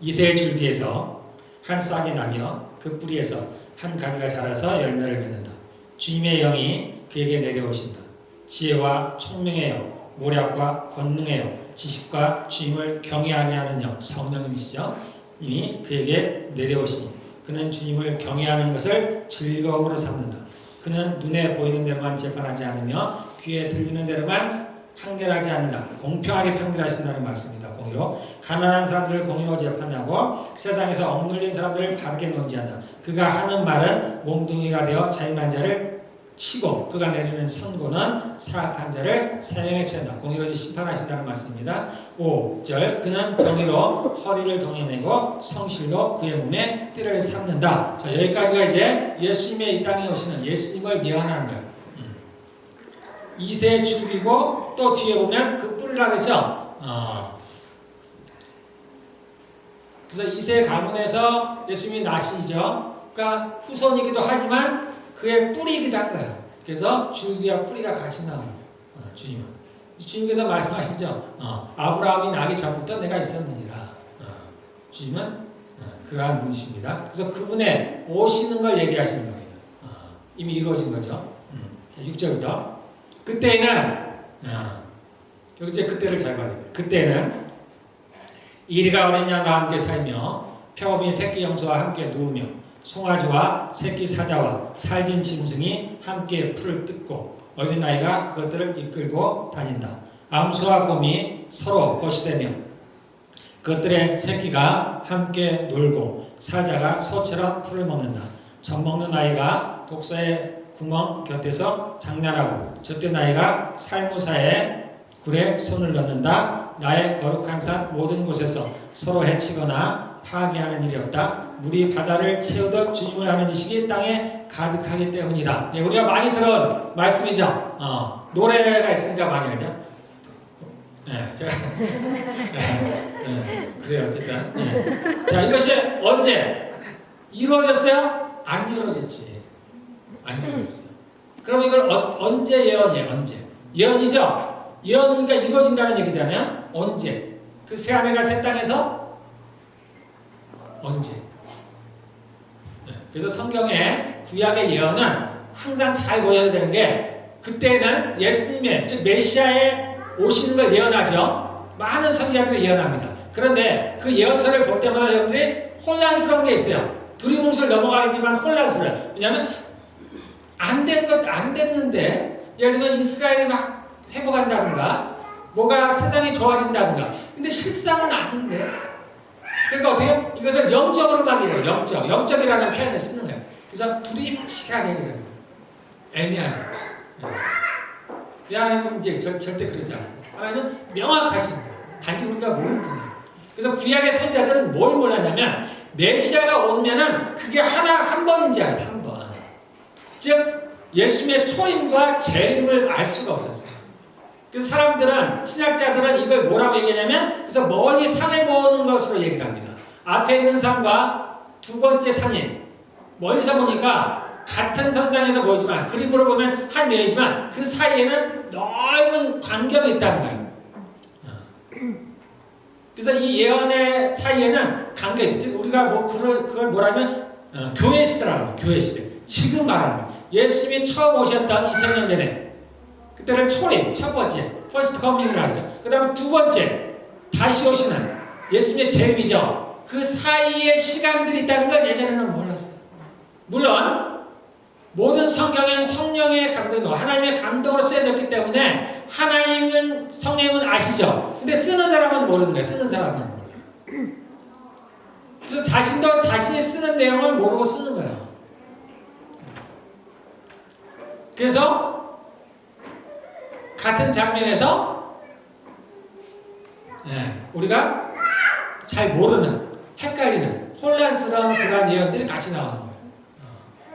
이새의 줄기에서 한 싹이 나며 그 뿌리에서 한 가지가 자라서 열매를 맺는다. 주님의 영이 그에게 내려오신다. 지혜와 총명의 영, 모략과 권능의 영, 지식과 주님을 경외하게 하는 영, 성령님이시죠. 이미 그에게 내려오시니 그는 주님을 경외하는 것을 즐거움으로 삼는다. 그는 눈에 보이는 대로만 재판하지 않으며 귀에 들리는 대로만 판결하지 않는다. 공평하게 판결하신다는 말씀입니다. 공의로 가난한 사람들을 공의로 재판하고 세상에서 억눌린 사람들을 바르게 논지한다. 그가 하는 말은 몽둥이가 되어 자임한 자를 치고 그가 내리는 선고는 사악한 자를 사형에 처한다. 공의로 심판하신다는 말씀입니다. 5절 그는 정의로 허리를 동여매고 성실로 그의 몸에 띠를 삼는다. 자, 여기까지가 이제 예수님의 이 땅에 오시는 예수님을 예언하는 거예요. 이세 줄기고 또 뒤에 보면 그 뿌리라 그랬죠. 그래서 이세 가문에서 예수님이 나시죠. 그러니까 후손이기도 하지만 그의 뿌리이기도 한 거예요. 그래서 줄기와 뿌리가 같이 나오는 거예요. 주님은. 주님께서 말씀하시죠. 아브라함이 나기 전부터 내가 있었느니라. 주님은 그러한 분이십니다. 그래서 그분의 오시는 걸 얘기하시는 겁니다. 이미 이루어진 거죠. 6절부터 그때에는 여기 이제 그때를 잘 봐야 돼요. 그때는 이리가 어린 양과 함께 살며 표범이 새끼 염소와 함께 누우며 송아지와 새끼 사자와 살진 짐승이 함께 풀을 뜯고 어린아이가 그것들을 이끌고 다닌다. 암소와 곰이 서로 거시되며 그것들의 새끼가 함께 놀고 사자가 소처럼 풀을 먹는다. 젖 먹는 아이가 독사의 구멍 곁에서 장난하고 젖된 아이가 살무사의 굴에 손을 넣는다. 나의 거룩한 산 모든 곳에서 서로 해치거나 파괴하는 일이 없다. 물이 바다를 채우듯 주님을 아는 지식이 땅에 가득하기 때문이다. 예, 우리가 많이 들은 말씀이죠. 노래가 있으니까 많이 알죠. 예, 제가 그래요. 어쨌든 자, 이것이 언제 이루어졌어요? 안 이루어졌지. 안 이루어졌어요. 그럼 이걸 언제 예언이에요? 언제? 예언이죠. 예언이니까 이루어진다는 얘기잖아요. 언제? 그 새하늘과 새 땅에서 언제? 그래서 성경의 구약의 예언은 항상 잘 보여야 되는 게 그때는 예수님의 즉 메시아의 오시는 걸 예언하죠. 많은 선지자들이 예언합니다. 그런데 그 예언서를 볼 때마다 여러분들이 혼란스러운 게 있어요. 두리뭉술 넘어가겠지만 혼란스러워요. 왜냐하면 안 됐는데 예를 들면 이스라엘이 막 회복한다든가 뭐가 세상이 좋아진다든가 근데 실상은 아닌데 그러니까 어떻게 이것을 영적으로 말이래요. 영적이라는 표현을 쓰는 거예요. 그래서 두리뭉실하게 그래요. 애매하게. 하나님은 이제 절대 그러지 않습니다. 하나님은 명확하신 거예요. 단지 우리가 모르는 분이에요. 그래서 구약의 선지자들은 뭘 몰랐냐면 메시아가 오면은 그게 한 번인지 알아요. 한 번. 즉 예수님의 초임과 재림을 알 수가 없었어요. 그래서 사람들은 신학자들은 이걸 뭐라고 얘기하냐면 그래서 멀리 산에 보는 것으로 얘기를 합니다. 앞에 있는 산과 두 번째 산이 멀리서 보니까 같은 선상에서 보이지만 그림으로 보면 한 면이지만 그 사이에는 넓은 간격이 있다는 거예요. 그래서 이 예언의 사이에는 간격이 있죠. 즉 우리가 그걸 뭐라면 교회 시대라고 합니다. 교회 시대. 지금 말하는 거예요. 예수님이 처음 오셨던 2000년 전에 그때는 초림 첫 번째 first coming이라고 하죠. 그 다음에 두 번째 다시 오시는 예수님의 재림이죠. 그 사이에 시간들이 있다는 걸 예전에는 몰랐어요. 물론 모든 성경은 성령의 감동으로 하나님의 감동으로 쓰여졌기 때문에 하나님은 성령은 아시죠. 근데 쓰는 사람은 모르는 거예요. 쓰는 사람은 몰라요. 그래서 자신도 자신이 쓰는 내용을 모르고 쓰는 거예요. 그래서 같은 장면에서 우리가 잘 모르는 헷갈리는 혼란스러운 그러한 예언들이 같이 나오는 거예요.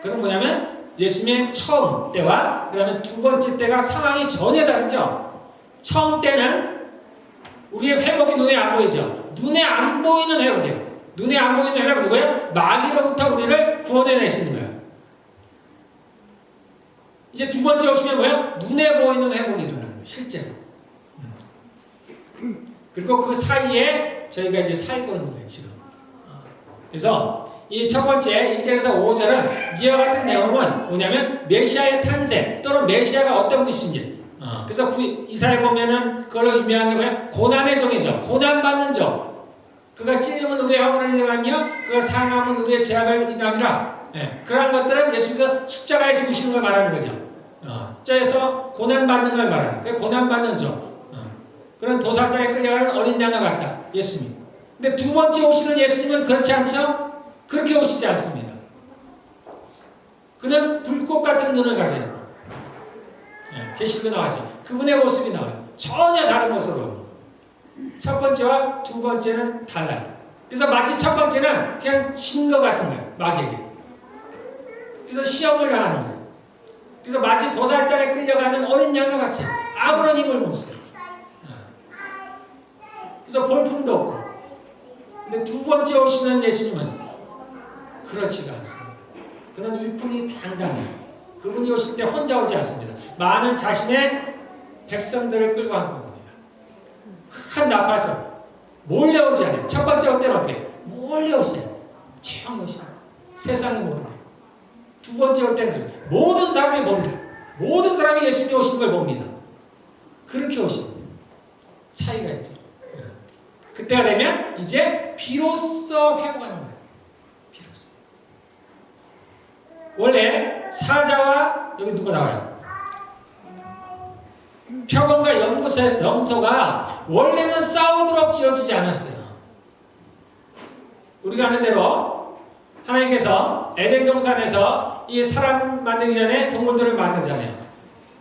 그건 뭐냐면 예수님의 처음 때와 그 다음에 두 번째 때가 상황이 전혀 다르죠. 처음 때는 우리의 회복이 눈에 안 보이죠. 눈에 안 보이는 회복이에요. 눈에 안 보이는 회복은 누구예요? 마귀로부터 우리를 구원해내시는 거예요. 이제 두 번째 오시면 뭐예요? 눈에 보이는 회복이 일어나는 거예요. 실제로. 그리고 그 사이에 저희가 이제 살고 있는 거예요. 지금. 그래서 이 첫 번째 1절에서 5절은 이와 같은 내용은 뭐냐면 메시아의 탄생 또는 메시아가 어떤 분이신지 그래서 이사야 보면은 그걸로 유명한 게 뭐야? 고난의 종이죠. 고난받는 종. 그가 찔림은 우리의 허물을 인하며 그가 상함은 우리의 죄악을 인함이라. 그러한 것들은 예수님께서 십자가에 죽으시는 걸 말하는 거죠. 십자에서 고난받는 걸 말하는 거예요. 고난받는 종. 그런 도살장에 끌려가는 어린 양과 같다. 예수님. 근데 두 번째 오시는 예수님은 그렇지 않죠? 그렇게 오시지 않습니다. 그는 불꽃 같은 눈을 가지고 있고, 계시록에 나왔죠. 그분의 모습이 나와요. 전혀 다른 모습으로. 첫 번째와 두 번째는 달라요. 그래서 마치 첫 번째는 그냥 신거 같은 거예요. 마귀에게. 그래서 시험을 당하는 거예요. 그래서 마치 도살장에 끌려가는 어린 양과 같이 아무런 힘을 못 써요. 그래서 볼품도 없고. 근데 두 번째 오시는 예수님은 그렇지가 않습니다. 그는 위풍이 당당해요. 그분이 오실 때 혼자 오지 않습니다. 많은 자신의 백성들을 끌고 간 겁니다. 큰 나팔소 몰래 오지 않아요. 첫 번째 올 때는 어떻게? 몰래 오시잖아요. 조용히 오시죠. 세상이 모르게. 두 번째 올 때는 모든 사람이 모르게. 모든 사람이 예수님이 오신 걸 봅니다. 그렇게 오십니다. 차이가 있죠. 그때가 되면 이제 비로소 회복하는 거예요. 비로소. 원래 사자와 여기 누가 나와요? 표범과 염소가 원래는 싸우도록 지어지지 않았어요. 우리가 아는 대로 하나님께서 에덴 동산에서 이 사람 만들기 전에 동물들을 만들잖아요.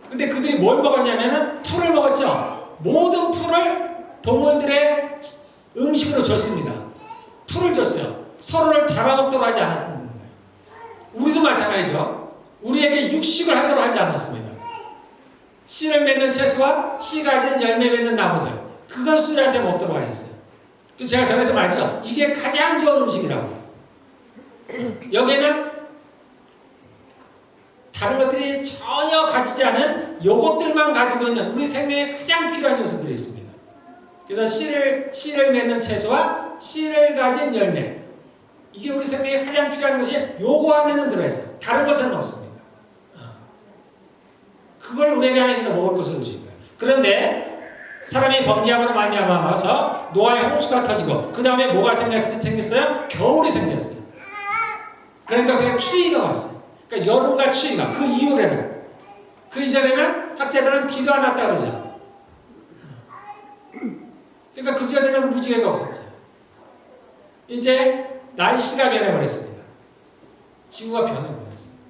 근데 그들이 뭘 먹었냐면은 풀을 먹었죠. 모든 풀을 동물들의 음식으로 줬습니다. 풀을 줬어요. 서로를 잡아먹도록 하지 않았던 거예요. 우리도 마찬가지죠. 우리에게 육식을 하도록 하지 않았습니다. 씨를 맺는 채소와 씨 가진 열매 맺는 나무들, 그것을 우리한테 먹도록 하셨어요. 그래서 제가 전에도 말했죠. 이게 가장 좋은 음식이라고. 여기에는 다른 것들이 전혀 가지지 않은 이것들만 가지고 있는 우리 생명에 가장 필요한 요소들이 있습니다. 그래서 씨를 맺는 채소와 씨를 가진 열매, 이게 우리 생명에 가장 필요한 것이 요거 안에는 들어있어요. 다른 것은 없습니다. 그걸 우리에게 하나님께서 먹을 것을 주신 거예요. 그런데 사람이 범죄함으로 말미암아서 노아의 홍수가 터지고 그 다음에 뭐가 생겼어요? 겨울이 생겼어요. 그러니까 그게 추위가 왔어요. 그러니까 여름과 추위가 그 이후에는, 그 이전에는 학자들은 비도 안 왔다 그러죠. 그러니까 그 전에는 무지개가 없었죠. 이제 날씨가 변해버렸습니다. 지구가 변해버렸습니다.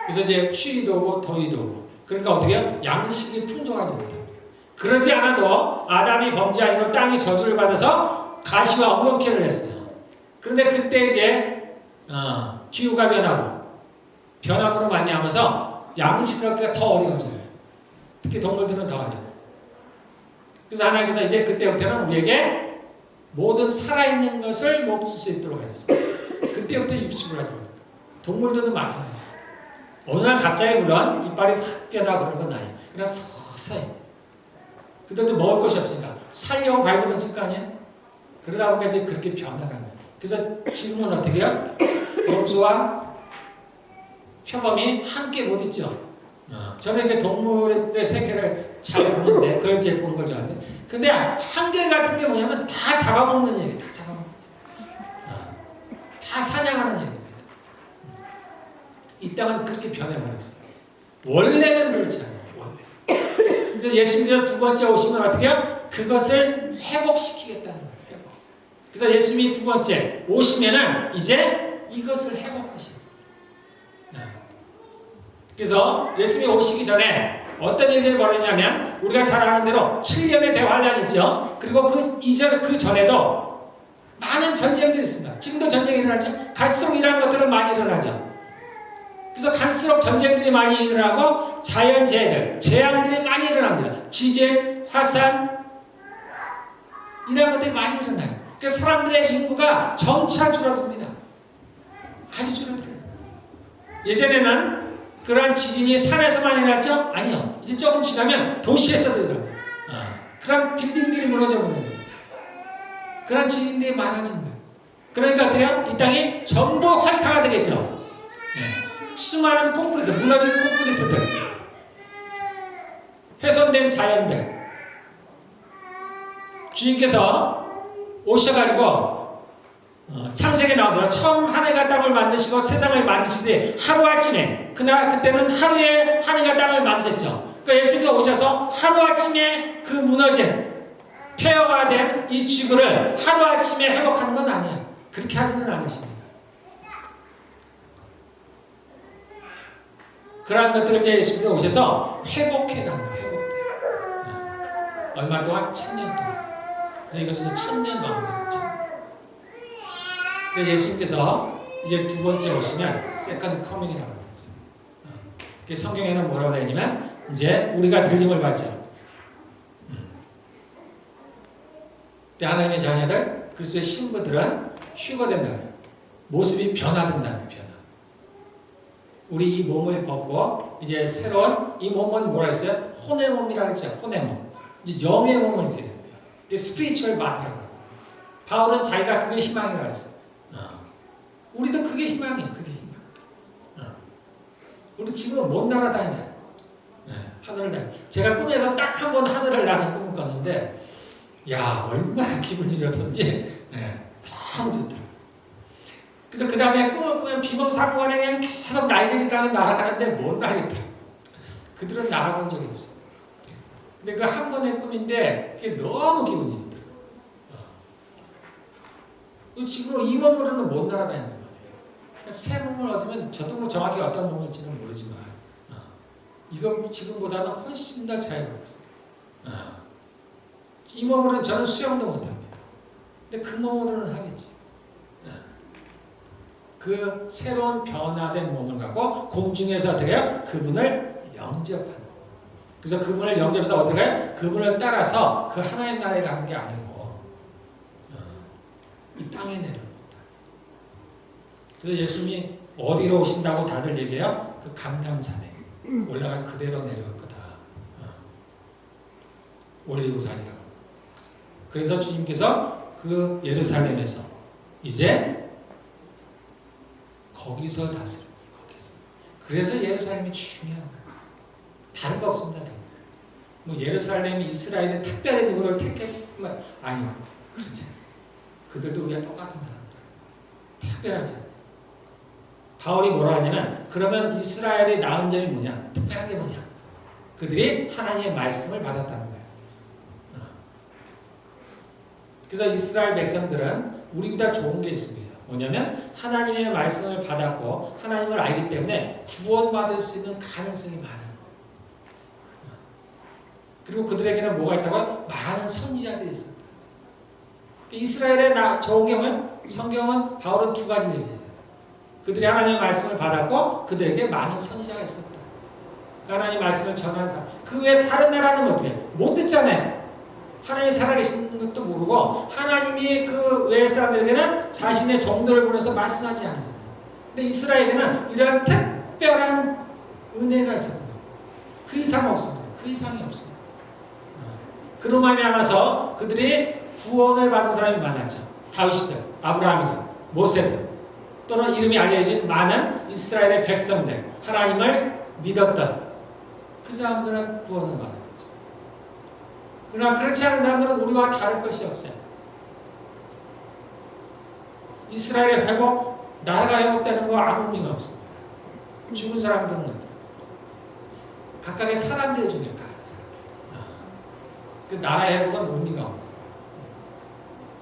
그래서 이제 추위도 오고 더위도 오고, 그러니까 어떻게 해요? 양식이 풍족하지 못합니다. 그러지 않아도 아담이 범죄함으로 땅이 저주를 받아서 가시와 엉겅퀴를 했어요. 그런데 그때 이제 기후가 변함으로 말미암아서 양식을 얻기가 더 어려워져요. 특히 동물들은 더하죠. 그래서 하나님께서 이제 그때부터는 우리에게 모든 살아있는 것을 먹을 수 있도록 했습니다. 그때부터 육식을 하더라고요. 동물들도 마찬가지예요. 어느 날 갑자기 물론 이빨이 확 뼈다 그런 건 아니에요. 그냥 서서히. 그들도 먹을 것이 없으니까 살려고 발버둥 칠 거 아니에요? 그러다 보니까 이제 그렇게 변화가 거예요. 그래서 지금은 어떻게 해요? 염소와 표범이 함께 못 있죠. 저는 이제 동물의 세계를 잘 보는데, 그걸 이제 보는 걸 좋아하는데, 근데 한결 같은 게 뭐냐면 다 잡아먹는 얘기예요. 다 잡아먹는. 다 사냥하는 얘기입니다. 이 땅은 그렇게 변해버렸어요. 원래는 그렇지 않아요. 원래. 그래서 예수님께서 두 번째 오시면 어떻게 해요? 그것을 회복시키겠다는 거예요. 회복. 그래서 예수님이 두 번째 오시면은 이제 이것을 회복하시는 거예요. 그래서 예수님이 오시기 전에 어떤 일들이 벌어지냐면, 우리가 잘 아는 대로 7년의 대환란이 있죠. 그리고 그 전에도 많은 전쟁들이 있습니다. 지금도 전쟁이 일어나죠. 갈수록 이러한 것들은 많이 일어나죠. 그래서 갈수록 전쟁들이 많이 일어나고 자연재해들, 재앙들이 많이 일어납니다. 지진, 화산, 이런 것들이 많이 일어나요. 그래서 사람들의 인구가 점차 줄어듭니다. 아주 줄어들어요. 예전에는 그러한 지진이 산에서만 일어났죠? 아니요. 이제 조금 지나면 도시에서도 일어나요. 그런 빌딩들이 무너져 버려요. 그런 지진들이 많아진 거예요. 그러니까 어때요? 이 땅이 전부 활파가 되겠죠. 수많은 콘크리트, 무너진 콘크리트들, 훼손된 자연들, 주님께서 오셔가지고 창세기에 나오더라. 처음 하늘과 땅을 만드시고 세상을 만드시되 하루아침에, 그때는 하루에 하늘과 땅을 만드셨죠. 그러니까 예수님께서 오셔서 하루아침에 그 무너진 폐허가 된 이 지구를 하루아침에 회복하는 건 아니에요. 그렇게 하지는 않으십니다. 그러한 것들을 이제 예수님께서 오셔서 회복해 갑니다. 회복돼. 얼마 동안? 1000년 동안. 그래서 이것은 1000년 왕국이죠. 그래서 예수님께서 이제 두 번째 오시면 세컨드 커밍이라고 그랬어요. 성경에는 뭐라고 되어 있냐면 이제 우리가 들림을 받죠. 하나님의 자녀들, 그리스도의 신부들은 휴거된다. 모습이 변화된다는 변화. 우리 이 몸을 벗고 이제 새로운 이 몸은 뭐라 했어요? 혼의 몸이라고 했죠. 혼의 몸. 이제 영의 몸을 입게 됩니다. 이게 스피리추얼 바디라고 합니다. 바울은 자기가 그게 희망이라고 했어요. 우리도 그게 희망이에요. 그게 희망. 우리 지금은 못 날아다니잖아요. 하늘을 날. 제가 꿈에서 딱 한 번 하늘을 나는 꿈을 꿨는데, 야, 얼마나 기분이 좋던지, 너무 좋더라고요. 그래서 그 다음에 꿈을 꾸면 비몽사몽간에 그냥 계속 날개짓하면 날아가는데 못 날겠더라고요. 그들은 날아본 적이 없어요. 근데 그 한 번의 꿈인데 그게 너무 기분이 좋더라고요. 지금 이 몸으로는 못 날아다닌단 말이에요. 그러니까 새 몸을 얻으면 저도 뭐 정확히 어떤 몸일지는 모르지만 이건 지금보다는 훨씬 더 자유롭습니다. 이 몸으로는 저는 수영도 못합니다. 근데 그 몸으로는 하겠지. 그 새로운 변화된 몸을 갖고 공중에서 어떻게 해요? 그분을 영접하는. 그래서 그분을 영접해서 어디로 가요? 그분을 따라서 그 하나님 나라에 가는 게 아니고 이 땅에 내려옵니다. 그래서 예수님이 어디로 오신다고 다들 얘기해요? 그 감람산에 올라가 그대로 내려올 거다. 올리브산이라고. 그래서 주님께서 그 예루살렘에서 이제 거기서 다스립니다. 거기서. 그래서 예루살렘이 중요한 거예요. 다른 거 없습니다. 뭐 예루살렘이 이스라엘에 특별히 누구를 택했지만 아니요. 그렇지 않아요. 그들도 우리가 똑같은 사람들이에요. 특별하지 않아요. 바울이 뭐라 하냐면 그러면 이스라엘이 낳은 점이 뭐냐? 특별한 게 뭐냐? 그들이 하나님의 말씀을 받았다는 거예요. 그래서 이스라엘 백성들은 우리보다 좋은 게 있습니다. 뭐냐면 하나님의 말씀을 받았고 하나님을 알기 때문에 구원받을 수 있는 가능성이 많아요. 그리고 그들에게는 뭐가 있다고요? 많은 선지자들이 있습니다. 이스라엘에 좋은 게 뭐예요? 성경은 바울은 두 가지를 얘기해요. 그들이 하나님의 말씀을 받았고 그들에게 많은 선지자가 있었다. 하나님의 말씀을 전하는 사람. 그 외에 다른 나라는 어떻게 해요? 못 듣잖아요. 하나님이 살아계신 것도 모르고 하나님이 그 외의 사람들에게는 자신의 종들을 보내서 말씀하지 않으잖아요. 근데 이스라엘에게는 이런 특별한 은혜가 있었던 거예요. 그 이상 없습니다. 그 이상이 없습니다. 그로 말미암아서 그들이 구원을 받은 사람이 많았죠. 다윗이들, 아브라함이들, 모세들 또는 이름이 알려진 많은 이스라엘의 백성들 하나님을 믿었던 그 사람들은 구원을 받은 거죠. 그러나 그렇지 않은 사람들은 우리와 다를 것이 없어요. 이스라엘의 회복, 나라가 회복되는 거 아무 의미가 없습니다. 죽은 사람들은 어때요? 각각의 사람들이 중요해요. 그 나라의 회복은 의미가 없고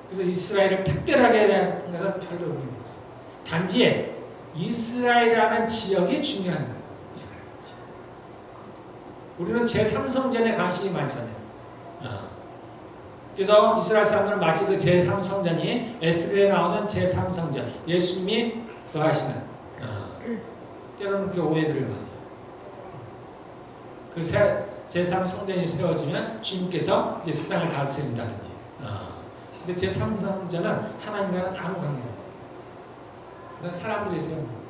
그래서 이스라엘을 특별하게 대한 것은 별로 의미가 없어요. 단지 이스라엘이라는 지역이 중요한 거예요. 이스라엘. 우리는 제3성전에 관심이 많잖아요. 그래서 이스라엘 사람들은 마치 그 제3성전이 에스겔에 나오는 제3성전 예수님이 거하시는 때로는 그 오해들을 많이 해요. 그 제3성전이 세워지면 주님께서 이제 세상을 다스린다든지 근데 제3성전은 하나님과는 아무 관계가 없어요. 그냥 사람들이 세우는 거예요.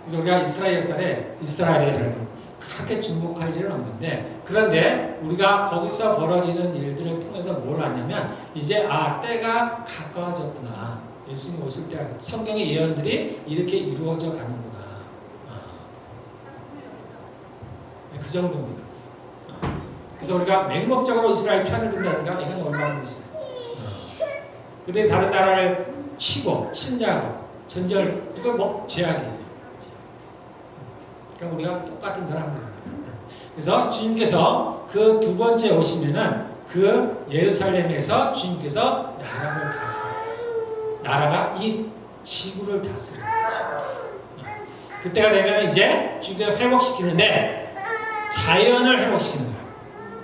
그래서 우리가 이스라엘 역사에 이스라엘을 그렇게 주목할 일은 없는데 그런데 우리가 거기서 벌어지는 일들을 통해서 뭘 하냐면 이제 때가 가까워졌구나. 예수님 오실 때 성경의 예언들이 이렇게 이루어져 가는구나. 그 정도입니다. 그래서 우리가 맹목적으로 이스라엘 편을 든다든가 이건 올바른 것이에요. 그들이 다른 나라를 치고 침략하고 전쟁을 이건 뭐 죄악이죠. 그러니까 우리가 똑같은 사람들입니다. 그래서 주님께서 그 두 번째 오시면은 그 예루살렘에서 주님께서 나라를 다스려요. 나라가 이 지구를 다스려요. 그때가 되면 이제 주님께서 회복시키는데 자연을 회복시키는 거예요.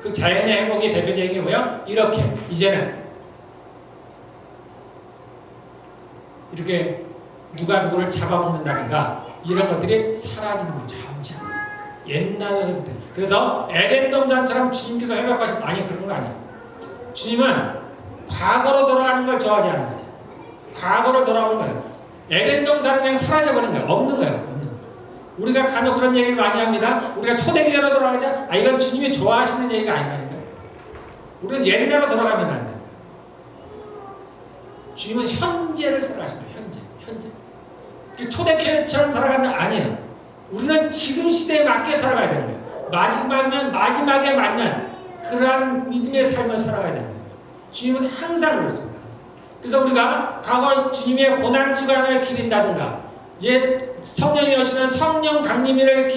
그 자연의 회복의 대표적인 게 뭐예요? 이렇게 이제는 이렇게 누가 누구를 잡아먹는다든가 이런 것들이 사라지는 거죠. 점차 옛날에. 그래서 에덴 동산처럼 주님께서 회복하신 아니 그런 거 아니에요. 주님은 과거로 돌아가는 걸 좋아하지 않으세요. 과거로 돌아오는 거예요. 에덴 동산은 그냥 사라져버린 거예요. 없는 거예요. 없는 거예요. 우리가 간혹 그런 얘기를 많이 합니다. 우리가 초대교회로 돌아가자. 아 이건 주님이 좋아하시는 얘기가 아니라니까요. 우리는 옛날로 돌아가면 안 돼요. 주님은 현재를 살아가신 거예요. 현재. 초대교회처럼 살아가는 거 아니에요. 우리는 지금 시대에 맞게 살아가야 되는 거예요. 마지막이면 마지막에 맞는 그러한 믿음의 삶을 살아가야 되는 거예요. 주님은 항상 그렇습니다. 그래서 우리가 과거 주님의 고난주간을 기린다든가 성령이 오시는 성령 강림일을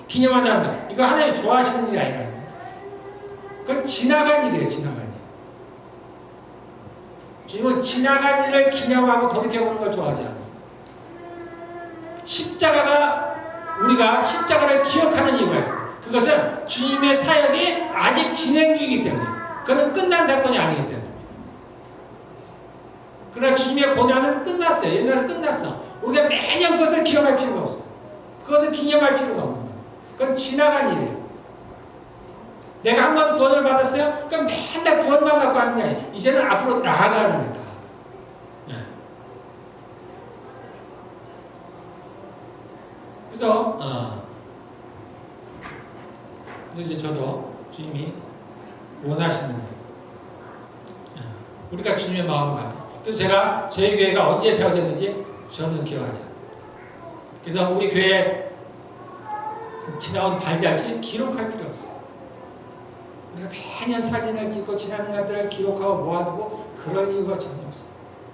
기념한다든가 이거 하나님 좋아하시는 일이 아니라 그건 지나간 일이에요. 지나간 일. 주님은 지나간 일을 기념하고 돌이켜보는 걸 좋아하지 않으세요. 십자가가 우리가 십자가를 기억하는 이유가 있어요. 그것은 주님의 사역이 아직 진행 중이기 때문에 그건 끝난 사건이 아니기 때문에. 그러나 주님의 고난은 끝났어요. 옛날에 끝났어. 우리가 매년 그것을 기억할 필요가 없어요. 그것을 기념할 필요가 없는 거예요. 그건 지나간 일이에요. 내가 한 번 구원을 받았어요? 그러니까 맨날 구원만 갖고 하는 게 아니에요. 이제는 앞으로 나아가는 거다. 그래서 이제 저도 주님이 원하시는 거예요. 우리가 주님의 마음을 가요. 그래서 제가 저희 교회가 언제 세워졌는지 저는 기억하죠. 그래서 우리 교회 지나온 발자취 기록할 필요 없어요. 우리가 매년 사진을 찍고 지나는 것들을 기록하고 모아두고 그럴 이유가 전혀 없어요.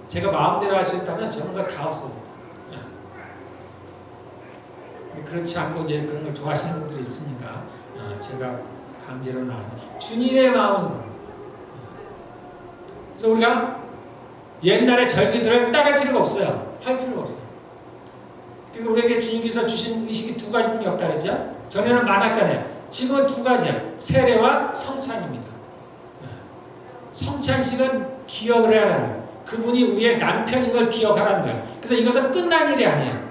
제가 마음대로 할 수 있다면 저런 거 다 없어요. 그렇지 않고 이제 그런 걸 좋아하시는 분들이 있으니까 제가 강제로 나오는 주님의 마음은 그런 거예요. 그래서 우리가 옛날의 절기들을 따를 필요가 없어요. 할 필요가 없어요. 그리고 우리에게 주님께서 주신 의식이 두 가지뿐이 없다 그랬죠? 전에는 많았잖아요. 지금은 두 가지야. 세례와 성찬입니다. 성찬식은 기억을 해야 하는 거예요. 그분이 우리의 남편인 걸 기억하라는 거예요. 그래서 이것은 끝난 일이 아니에요.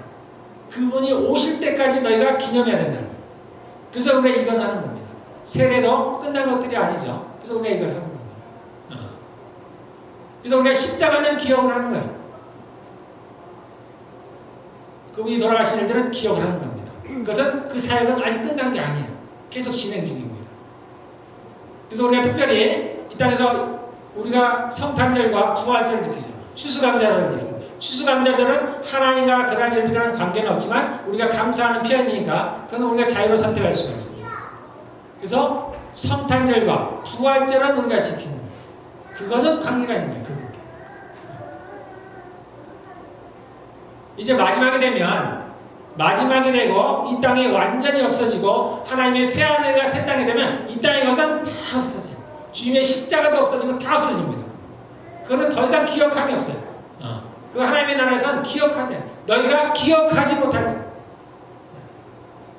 그분이 오실 때까지 너희가 기념해야 된다는 거예요. 그래서 우리가 이걸 하는 겁니다. 세례도 끝난 것들이 아니죠. 그래서 우리가 이걸 하는 겁니다. 그래서 우리가 십자가는 기억을 하는 거예요. 그분이 돌아가신 일들은 기억을 하는 겁니다. 그것은 그 사역은 아직 끝난 게 아니에요. 계속 진행 중입니다. 그래서 우리가 특별히 이 땅에서 우리가 성탄절과 부활절을 지키죠. 추수감사절을 지키죠. 추수감사절은 하나님과 그러한 일들과는 관계는 없지만 우리가 감사하는 표현이니까 그건 우리가 자유로 선택할 수가 있습니다. 그래서 성탄절과 부활절은 우리가 지키는 거예요. 그거는 관계가 있는 거예요. 그분께. 이제 마지막이 되면 마지막이 되고 이 땅이 완전히 없어지고 하나님의 새하늘과 새 땅이 되면 이 땅의 것은 다 없어져요. 주님의 십자가도 없어지고 다 없어집니다. 그거는 더 이상 기억함이 없어요. 그 하나님의 나라에서는 기억하지 않아요. 너희가 기억하지 못하는 거예요.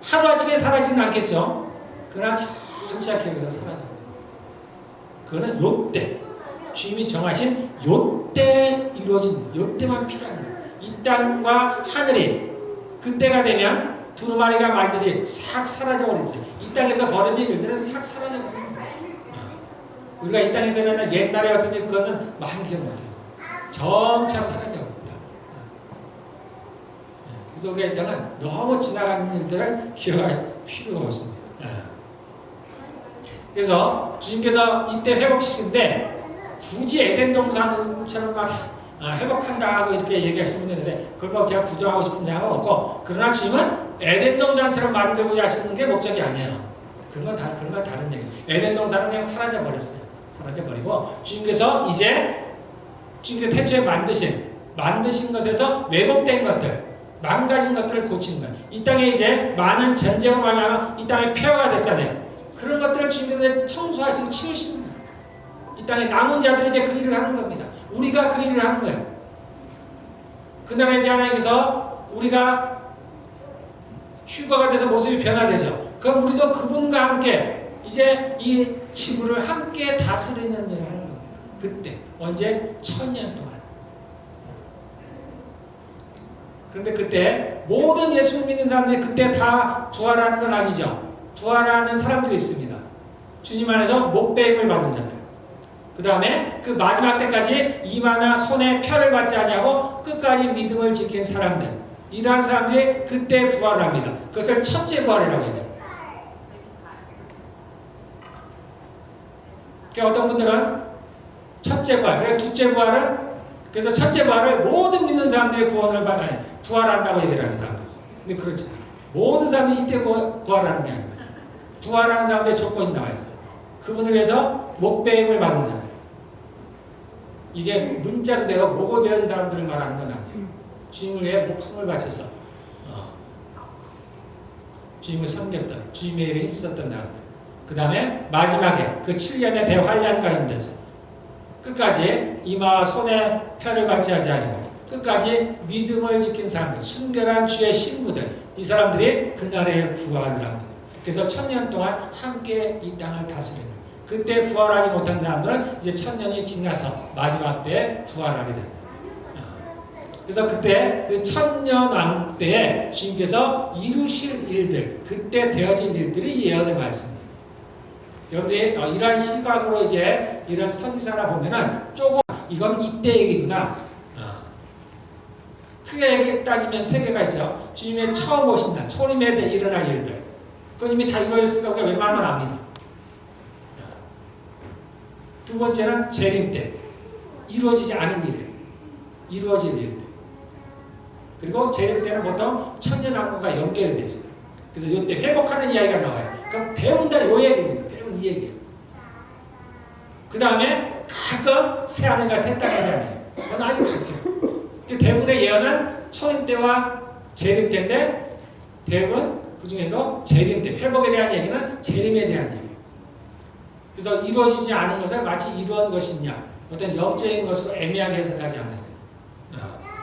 하루아침에 사라지진 않겠죠. 그러나 잠시 기억에서 사라져요. 그거는 요때 주님이 정하신 요때 이루어진 요때만 필요한 거예요. 이 땅과 하늘이 그때가 되면 두루마리가 말듯이 싹 사라져버렸어요. 이 땅에서 벌어진 일들은 싹 사라져버려요. 우리가 이 땅에서 일어난 옛날의 어떤 일 그거는 많이 기억 못해요. 점차 사라져버립니다. 그래서 우리가 이 땅은 너무 지나가는 일들을 기억할 필요가 없습니다. 그래서 주님께서 이때 회복시키는데 굳이 에덴 동산처럼 막 회복한다 하고 이렇게 얘기하시는 분이 있는데 그걸 뭐 제가 부정하고 싶은 생각은 없고 그러나 주님은 에덴 동산처럼 만들고자 하시는 게 목적이 아니에요. 그런 건 다른 얘기예요. 에덴 동산은 그냥 사라져버렸어요. 사라져버리고 주님께서 이제 주님께서 태초에 만드신 것에서 왜곡된 것들 망가진 것들을 고치는 거예요. 이 땅에 이제 많은 전쟁으로 말미암아 이 땅에 폐허가 됐잖아요. 그런 것들을 주님께서 청소하시고 치우시는 거예요. 이 땅에 남은 자들이 이제 그 일을 하는 겁니다. 우리가 그 일을 하는 거예요. 그날에 이제 하나님께서 우리가 휴거가 돼서 모습이 변화되죠. 그럼 우리도 그분과 함께 이제 이 지구를 함께 다스리는 일을 하는 겁니다. 그때 언제? 1000년 동안. 그런데 그때 모든 예수를 믿는 사람들이 그때 다 부활하는 건 아니죠. 부활하는 사람들이 있습니다. 주님 안에서 목배임을 받은 자들. 그 다음에 그 마지막 때까지 이마나 손에 표를 받지 아니하고 끝까지 믿음을 지킨 사람들. 이러한 사람들이 그때 부활을 합니다. 그것을 첫째 부활이라고 해요. 그러니까 어떤 분들은 첫째 부활, 그리고 둘째 부활은 그래서 첫째 부활을 모든 믿는 사람들이 구원을 받아요. 부활한다고 얘기를 하는 사람도 있어요. 근데 그렇지 않아요. 모든 사람들이 이때 부활하는 게 아니에요. 부활하는 사람들의 조건이 나와 있어요. 그분을 위해서 목배임을 받은 사람. 이게 문자 그대로 목을 베은 사람들을 말하는 건 아니에요. 주님을 위해 목숨을 바쳐서 주님을 섬겼던, 주님의 일에 힘썼던 사람들. 그 다음에 마지막에 그 7년의 대환란 가운데서 끝까지 이마와 손에 표를 받지 하지 아니고 끝까지 믿음을 지킨 사람들, 순결한 주의 신부들, 이 사람들이 그날에 부활을 합니다. 그래서 1000년 동안 함께 이 땅을 다스리는. 그때 부활하지 못한 사람들은 이제 1000년이 지나서 마지막 때에 부활하게 됩니다. 그래서 그때 그 1000년 왕 때에 주님께서 이루실 일들, 그때 되어질 일들이 예언의 말씀입니다. 여러분들이 이러한 시각으로 이제 이런 선지서나 보면은 조금 이건 이때 얘기구나. 크게 따지면 세 개가 있죠. 주님의 처음 오신 날, 초림에 대해 일어날 일들. 그건 이미 다 이루어졌을 거가 웬만하면 압니다. 두 번째는 재림 때. 이루어지지 않은 일들. 이루어질 일들. 그리고 재림 때는 보통 천년왕국과 연결이 되어 있어요. 그래서 이때 회복하는 이야기가 나와요. 그럼 대부분 다 이 얘기입니다. 대부분 이 얘기예요. 그 다음에 가끔 새 하늘과 새 땅에 대한 얘기. 그건 아주 가끔. 대부분의 예언은 초림 때와 재림 때인데 대부분 그 중에서도 재림 때, 회복에 대한 얘기는 재림에 대한 얘기예요. 그래서 이루어지지 않은 것을 마치 이루어진 것이냐, 어떤 영적인 것으로 애매하게 해석하지 않아야 돼요.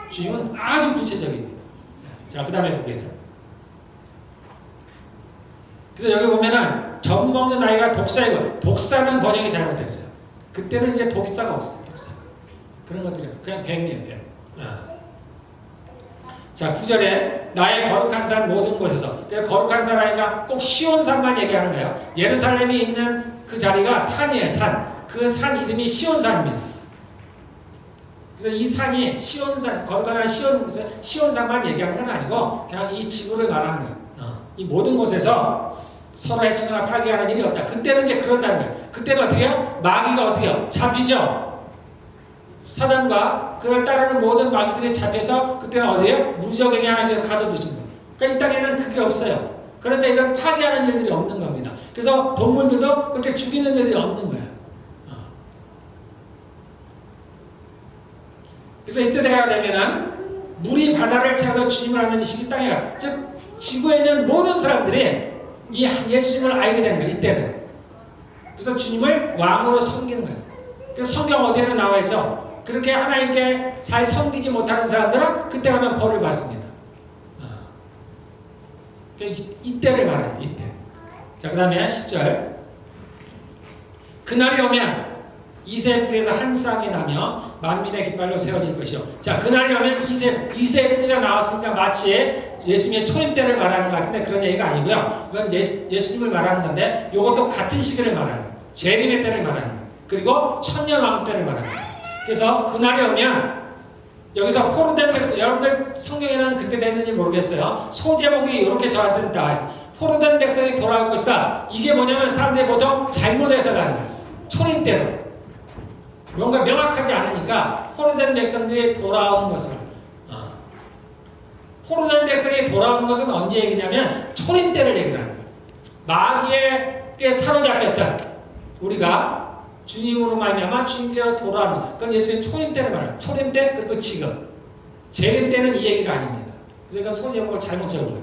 주님은 아주 구체적입니다. 자, 그 다음에 보게요. 그래서 여기 보면은 젖 먹는 아이가 독사이고, 독사는 번역이 잘못됐어요. 그때는 이제 독사가 없어요. 독사. 그런 것들이 없어요. 그냥 뱀이에요, 뱀. 자, 9절에 나의 거룩한 산 모든 곳에서. 거룩한 산이니까 꼭 시온산만 얘기하는 거예요. 예루살렘이 있는 그 자리가 산이에요, 산. 그 산 이름이 시온산입니다. 그래서 이 산이 시온산, 거룩한 시온산만 얘기하는 건 아니고 그냥 이 지구를 말하는 거예요. 이 모든 곳에서 서로 해치거나 파괴하는 일이 없다. 그때는 이제 그런다는 거예요. 그때는 어떻게 해요? 마귀가 어떻게 해요? 잡히죠? 사단과 그걸 따르는 모든 마귀들이 잡혀서 그때는 어디에요? 무적에게 하나님께서 가둬두신 거예요. 그러니까 이 땅에는 그게 없어요. 그런데 이건 파괴하는 일들이 없는 겁니다. 그래서 동물들도 그렇게 죽이는 일이 없는 거예요. 그래서 이때 내가 되면은 물이 바다를 채워서 주님을 아는 지식이 땅에 가. 즉 지구에 있는 모든 사람들이 이 예수님을 알게 되는 거예요. 이때는. 그래서 주님을 왕으로 섬기는 거예요. 그래서 성경 어디에는 나와 있죠. 그렇게 하나님께 잘 섬기지 못하는 사람들은 그때 가면 벌을 받습니다. 이때를 말해요. 이때. 자, 그 다음에 10절. 그날이 오면 이새 뿌리에서 한 쌍이 나며 만민의 깃발로 세워질 것이요. 자, 그날이 오면 이새 뿌리가 나왔으니까 마치 예수님의 초림 때를 말하는 것 같은데 그런 얘기가 아니고요. 이건 예수님을 말하는 건데 이것도 같은 시기를 말하는 거예요. 재림의 때를 말하는 거예요. 그리고 천년왕국 때를 말하는 거예요. 그래서 그날이 오면 여기서 포로된 백성, 여러분들 성경에는 그렇게 되는지 모르겠어요. 소제목이 이렇게 저한테 나와 있어요. 포로된 백성이 돌아올 것이다. 이게 뭐냐면 사람들이 보통 잘못 해석하는 거예요. 초림 때로. 뭔가 명확하지 않으니까 포로된 백성들이 돌아오는 것을 포로된 백성이 돌아오는 것은 언제 얘기냐면 초림 때를 얘기하는 거예요. 마귀에게 사로잡혔던 우리가 주님으로 말미암아 주님께로 돌아오는 그건 예수의 초림 때를 말해요. 초림 때 그리고 지금 재림 때는 이 얘기가 아닙니다. 그래서 이건 소제목을 잘못 적은 거예요.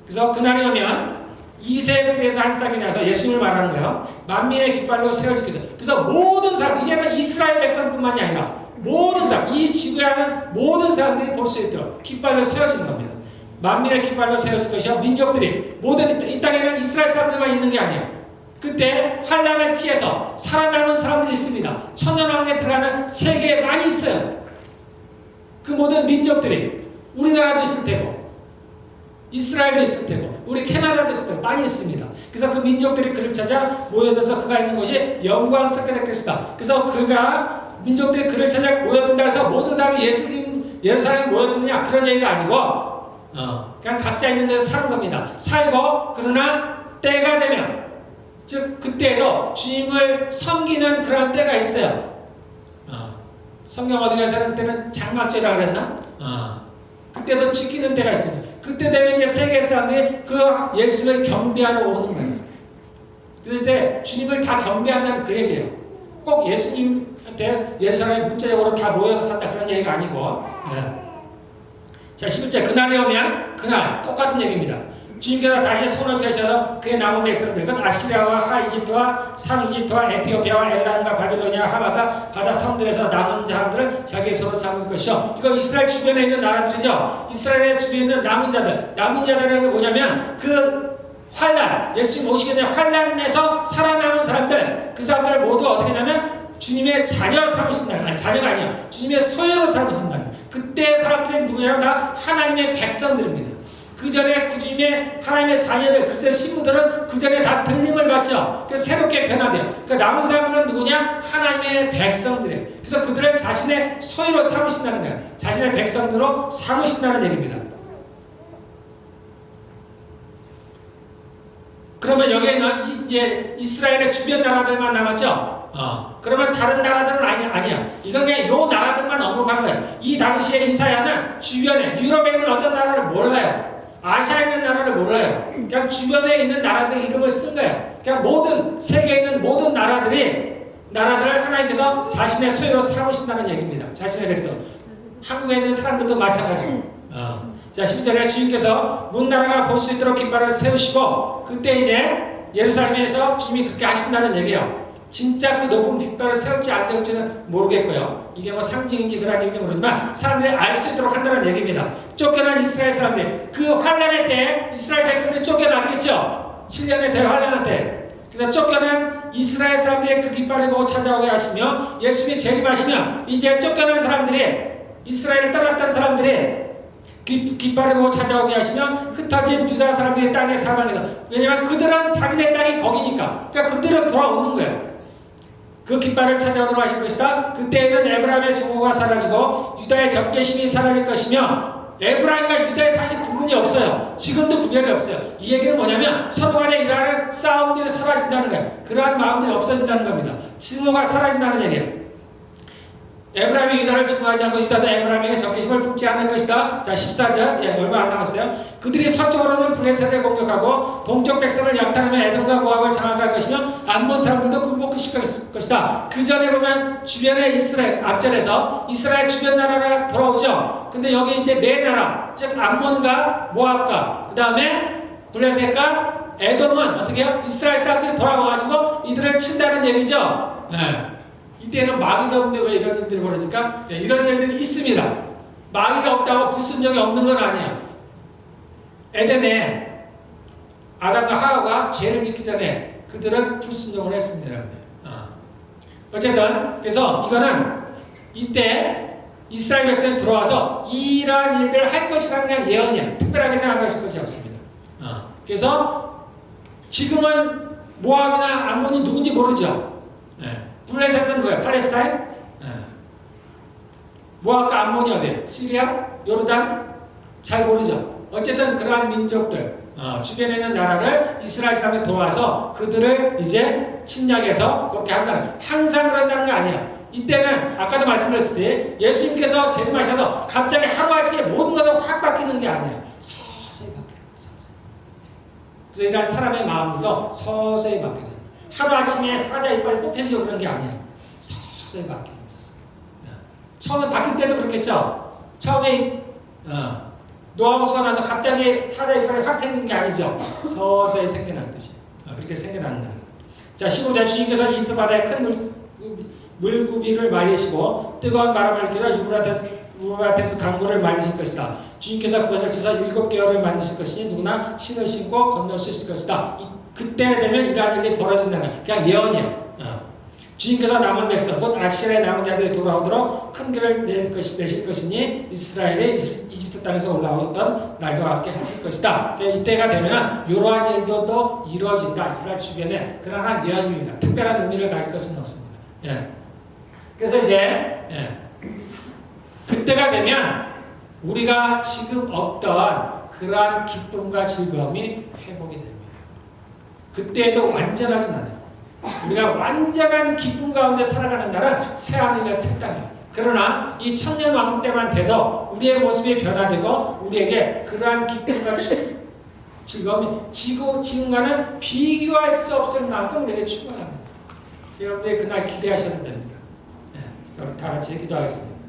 그래서 그날이 오면 이새 풀에서 한 쌍이 나서 예수님을 말하는 거예요. 만민의 깃발로 세워질 것이다. 그래서 모든 사람, 이제는 이스라엘 백성뿐만이 아니라 모든 사람, 이 지구에 하는 모든 사람들이 볼 수 있도록 깃발로 세워지는 겁니다. 만민의 깃발로 세워질 것이요. 민족들이 모든 이 땅에는 이스라엘 사람들만 있는 게 아니에요. 그때 환란을 피해서 살아남은 사람들이 있습니다. 천년왕국에 들어가는 세계에 많이 있어요. 그 모든 민족들이 우리나라도 있을 테고 이스라엘도 있을 테고 우리 캐나다도 있을 테고 많이 있습니다. 그래서 그 민족들이 그를 찾아 모여들어서 그가 있는 곳이 영광스럽게 될 것이다. 그래서 그가 민족들이 그를 찾아 모여든다 해서 모든 사람이 예루살렘에 모여드느냐 그런 얘기가 아니고 그냥 각자 있는 데서 사는 겁니다. 살고 그러나 때가 되면 즉 그때에도 주님을 섬기는 그런 때가 있어요. 성경 어디 가서 하는 때는 장막절이라고 그랬나? 그때도 지키는 때가 있습니다. 그때 되면 이제 세계 사람들이 그 예수를 경배하러 오는 거예요. 그래서 이제 주님을 다 경배한다는 그 얘기예요. 꼭 예수님한테 예루살렘에 문자적으로 다 모여서 산다 그런 얘기가 아니고. 자 11절 그날이 오면 그날 똑같은 얘기입니다. 주님께서 다시 손을 펴셔서 그의 남은 백성들 그 아시리아와 하이집트와 상이집트와 에티오피아와 엘람과 바빌로니아 하마가 바다 섬들에서 남은 자들을 자기의 손으로 삼을 것이요. 이거 이스라엘 주변에 있는 나라들이죠. 이스라엘의 주변에 있는 남은 자들. 남은 자들은 뭐냐면 그 환란, 예수님 오시기 전에 환란에서 살아남은 사람들, 그 사람들을 모두 어떻게 하냐면 주님의 자녀 삼으신다는, 아니 자녀가 아니에요. 주님의 소유로 삼으신다는. 그때 사람들이 누구냐면 다 하나님의 백성들입니다. 그 전에 그 주님의 하나님의 자녀들, 그리스도의 신부들은 그 전에 다 들림을 받죠. 그래서 새롭게 변화돼요. 그러니까 남은 사람들은 누구냐? 하나님의 백성들이에요. 그래서 그들을 자신의 소유로 삼으신다는 거예요. 자신의 백성들로 삼으신다는 얘기입니다. 그러면 여기에는 이제 이스라엘의 주변 나라들만 남았죠? 그러면 다른 나라들은 아니야. 이건 그냥 요 나라들만 언급한 거예요. 이 당시에 이사야는 주변에, 유럽에 있는 어떤 나라를 몰라요. 아시아에 있는 나라를 몰라요. 그냥 주변에 있는 나라들 이름을 쓴 거예요. 그냥 모든, 세계에 있는 모든 나라들을 하나님께서 자신의 소유로 삼으신다는 얘기입니다. 자신의 백성. 한국에 있는 사람들도 마찬가지고. 자, 12절에 주님께서 문나라가 볼 수 있도록 깃발을 세우시고 그때 이제 예루살렘에서 주님이 그렇게 하신다는 얘기예요. 진짜 그 높은 깃발을 세울지 안 세울지는 모르겠고요. 이게 뭐 상징인지 그런 얘기인지 모르지만 사람들이 알 수 있도록 한다는 얘기입니다. 쫓겨난 이스라엘 사람들, 그 환란의 때 이스라엘 백성들이 쫓겨났겠죠. 7년의 대환란의 때. 그래서 쫓겨난 이스라엘 사람들의 그 깃발을 보고 찾아오게 하시며 예수님이 재림하시면 이제 쫓겨난 사람들이 이스라엘을 떠났던 사람들이 깃발을 보고 찾아오게 하시면 흩어진 유다 사람들이 땅에 사방에서, 왜냐하면 그들은 자기네 땅이 거기니까, 그러니까 그들은 돌아오는 거예요. 그 깃발을 찾아오도록 하실 것이다. 그때에는 에브라임의 증오가 사라지고 유다의 적개심이 사라질 것이며, 에브라임과 유다의 사실 구분이 없어요. 지금도 구별이 없어요. 이 얘기는 뭐냐면 서로 간에 일하는 싸움들이 사라진다는 거예요. 그러한 마음들이 없어진다는 겁니다. 증오가 사라진다는 얘기예요. 에브라임이 유다를 증오하지 않고 유다도 에브라임에게 적개심을 품지 않을 것이다. 자 14절, 얼마 안 남았어요. 그들이 서쪽으로는 블레셋을 공격하고 동쪽 백성을 약탈하며 에돔과 모압을 장악할 것이며 암몬 사람들도 굴복시킬 것이다. 그 전에 보면 주변에 이스라엘, 앞절에서 이스라엘 주변 나라가 돌아오죠. 근데 여기 이제 네 나라, 즉 암몬과 모압과 그 다음에 블레셋과 에돔은 어떻게 해요? 이스라엘 사람들이 돌아와가지고 이들을 친다는 얘기죠. 이때는 마귀가 없는데 왜 이런 일들이 벌어질까? 이런 일들이 있습니다. 마귀가 없다고 불순종이 없는 건 아니에요. 에덴에 아담과 하와가 죄를 짓기 전에 그들은 불순종을 했습니다. 어쨌든 그래서 이거는 이때 이스라엘 백성이 들어와서 이러한 일들을 할 것이라는 그냥 예언이에요. 특별하게 생각하실 것이 없습니다. 그래서 지금은 모압이나 암몬이 누군지 모르죠. 블레셋은 뭐예요? 팔레스타인? 모압과 암몬이 어디예요? 시리아? 요르단? 잘 모르죠. 어쨌든 그러한 민족들, 주변에 있는 나라를 이스라엘 사람이 도와서 그들을 이제 침략해서 그렇게 한다는 거예요. 항상 그런다는 거 아니에요. 이때는 아까도 말씀드렸을 때 예수님께서 재림하셔서 갑자기 하루아침에 모든 것을 확 바뀌는 게 아니에요. 서서히 바뀌는 거예요. 서서히. 그래서 이런 사람의 마음도 서서히 바뀌어요. 하루아침에 사자 이빨이 뽑혀지고 그런 게 아니에요. 서서히 바뀌는 거예요. 처음에 바뀔 때도 그렇겠죠. 처음에 노아가 나서 갑자기 사자의 이빨이 확 생긴 게 아니죠. 서서히 생겨났듯이. 그렇게 생겨난다. 자, 15절 주님께서 이집트 바다에 큰 물구비를 말리시고 뜨거운 바람을 일으켜 유브라테스 강물을 말리실 것이다. 주님께서 그것을 쳐서 7개월을 만드실 것이니 누구나 신을 신고 건널 수 있을 것이다. 그때 되면 이러한 일이 벌어진다는 그냥 예언이에요. 주님께서 남은 백성 곧 아시리아의 남은 자들이 돌아오도록 큰 길을 내실 것이니 이스라엘이 이집트 땅에서 올라오던 날과 같게 하실 것이다. 이때가 되면 이러한 일도 이루어진다. 이스라엘 주변에 그러한 예언입니다. 특별한 의미를 가질 것은 없습니다. 그래서 이제 그때가 되면 우리가 지금 없던 그러한 기쁨과 즐거움이 회복이 됩니다. 그때에도 완전하진 않아요. 우리가 완전한 기쁨 가운데 살아가는 날은 새하늘과 새 땅이에요. 그러나 이 천년왕국 때만 돼도 우리의 모습이 변화되고 우리에게 그러한 기쁨과 즐거움이 지금과는 비교할 수 없을 만큼 우리에게 충만합니다. 여러분들이 그날 기대하셔도 됩니다. 우리 다 같이 기도하겠습니다.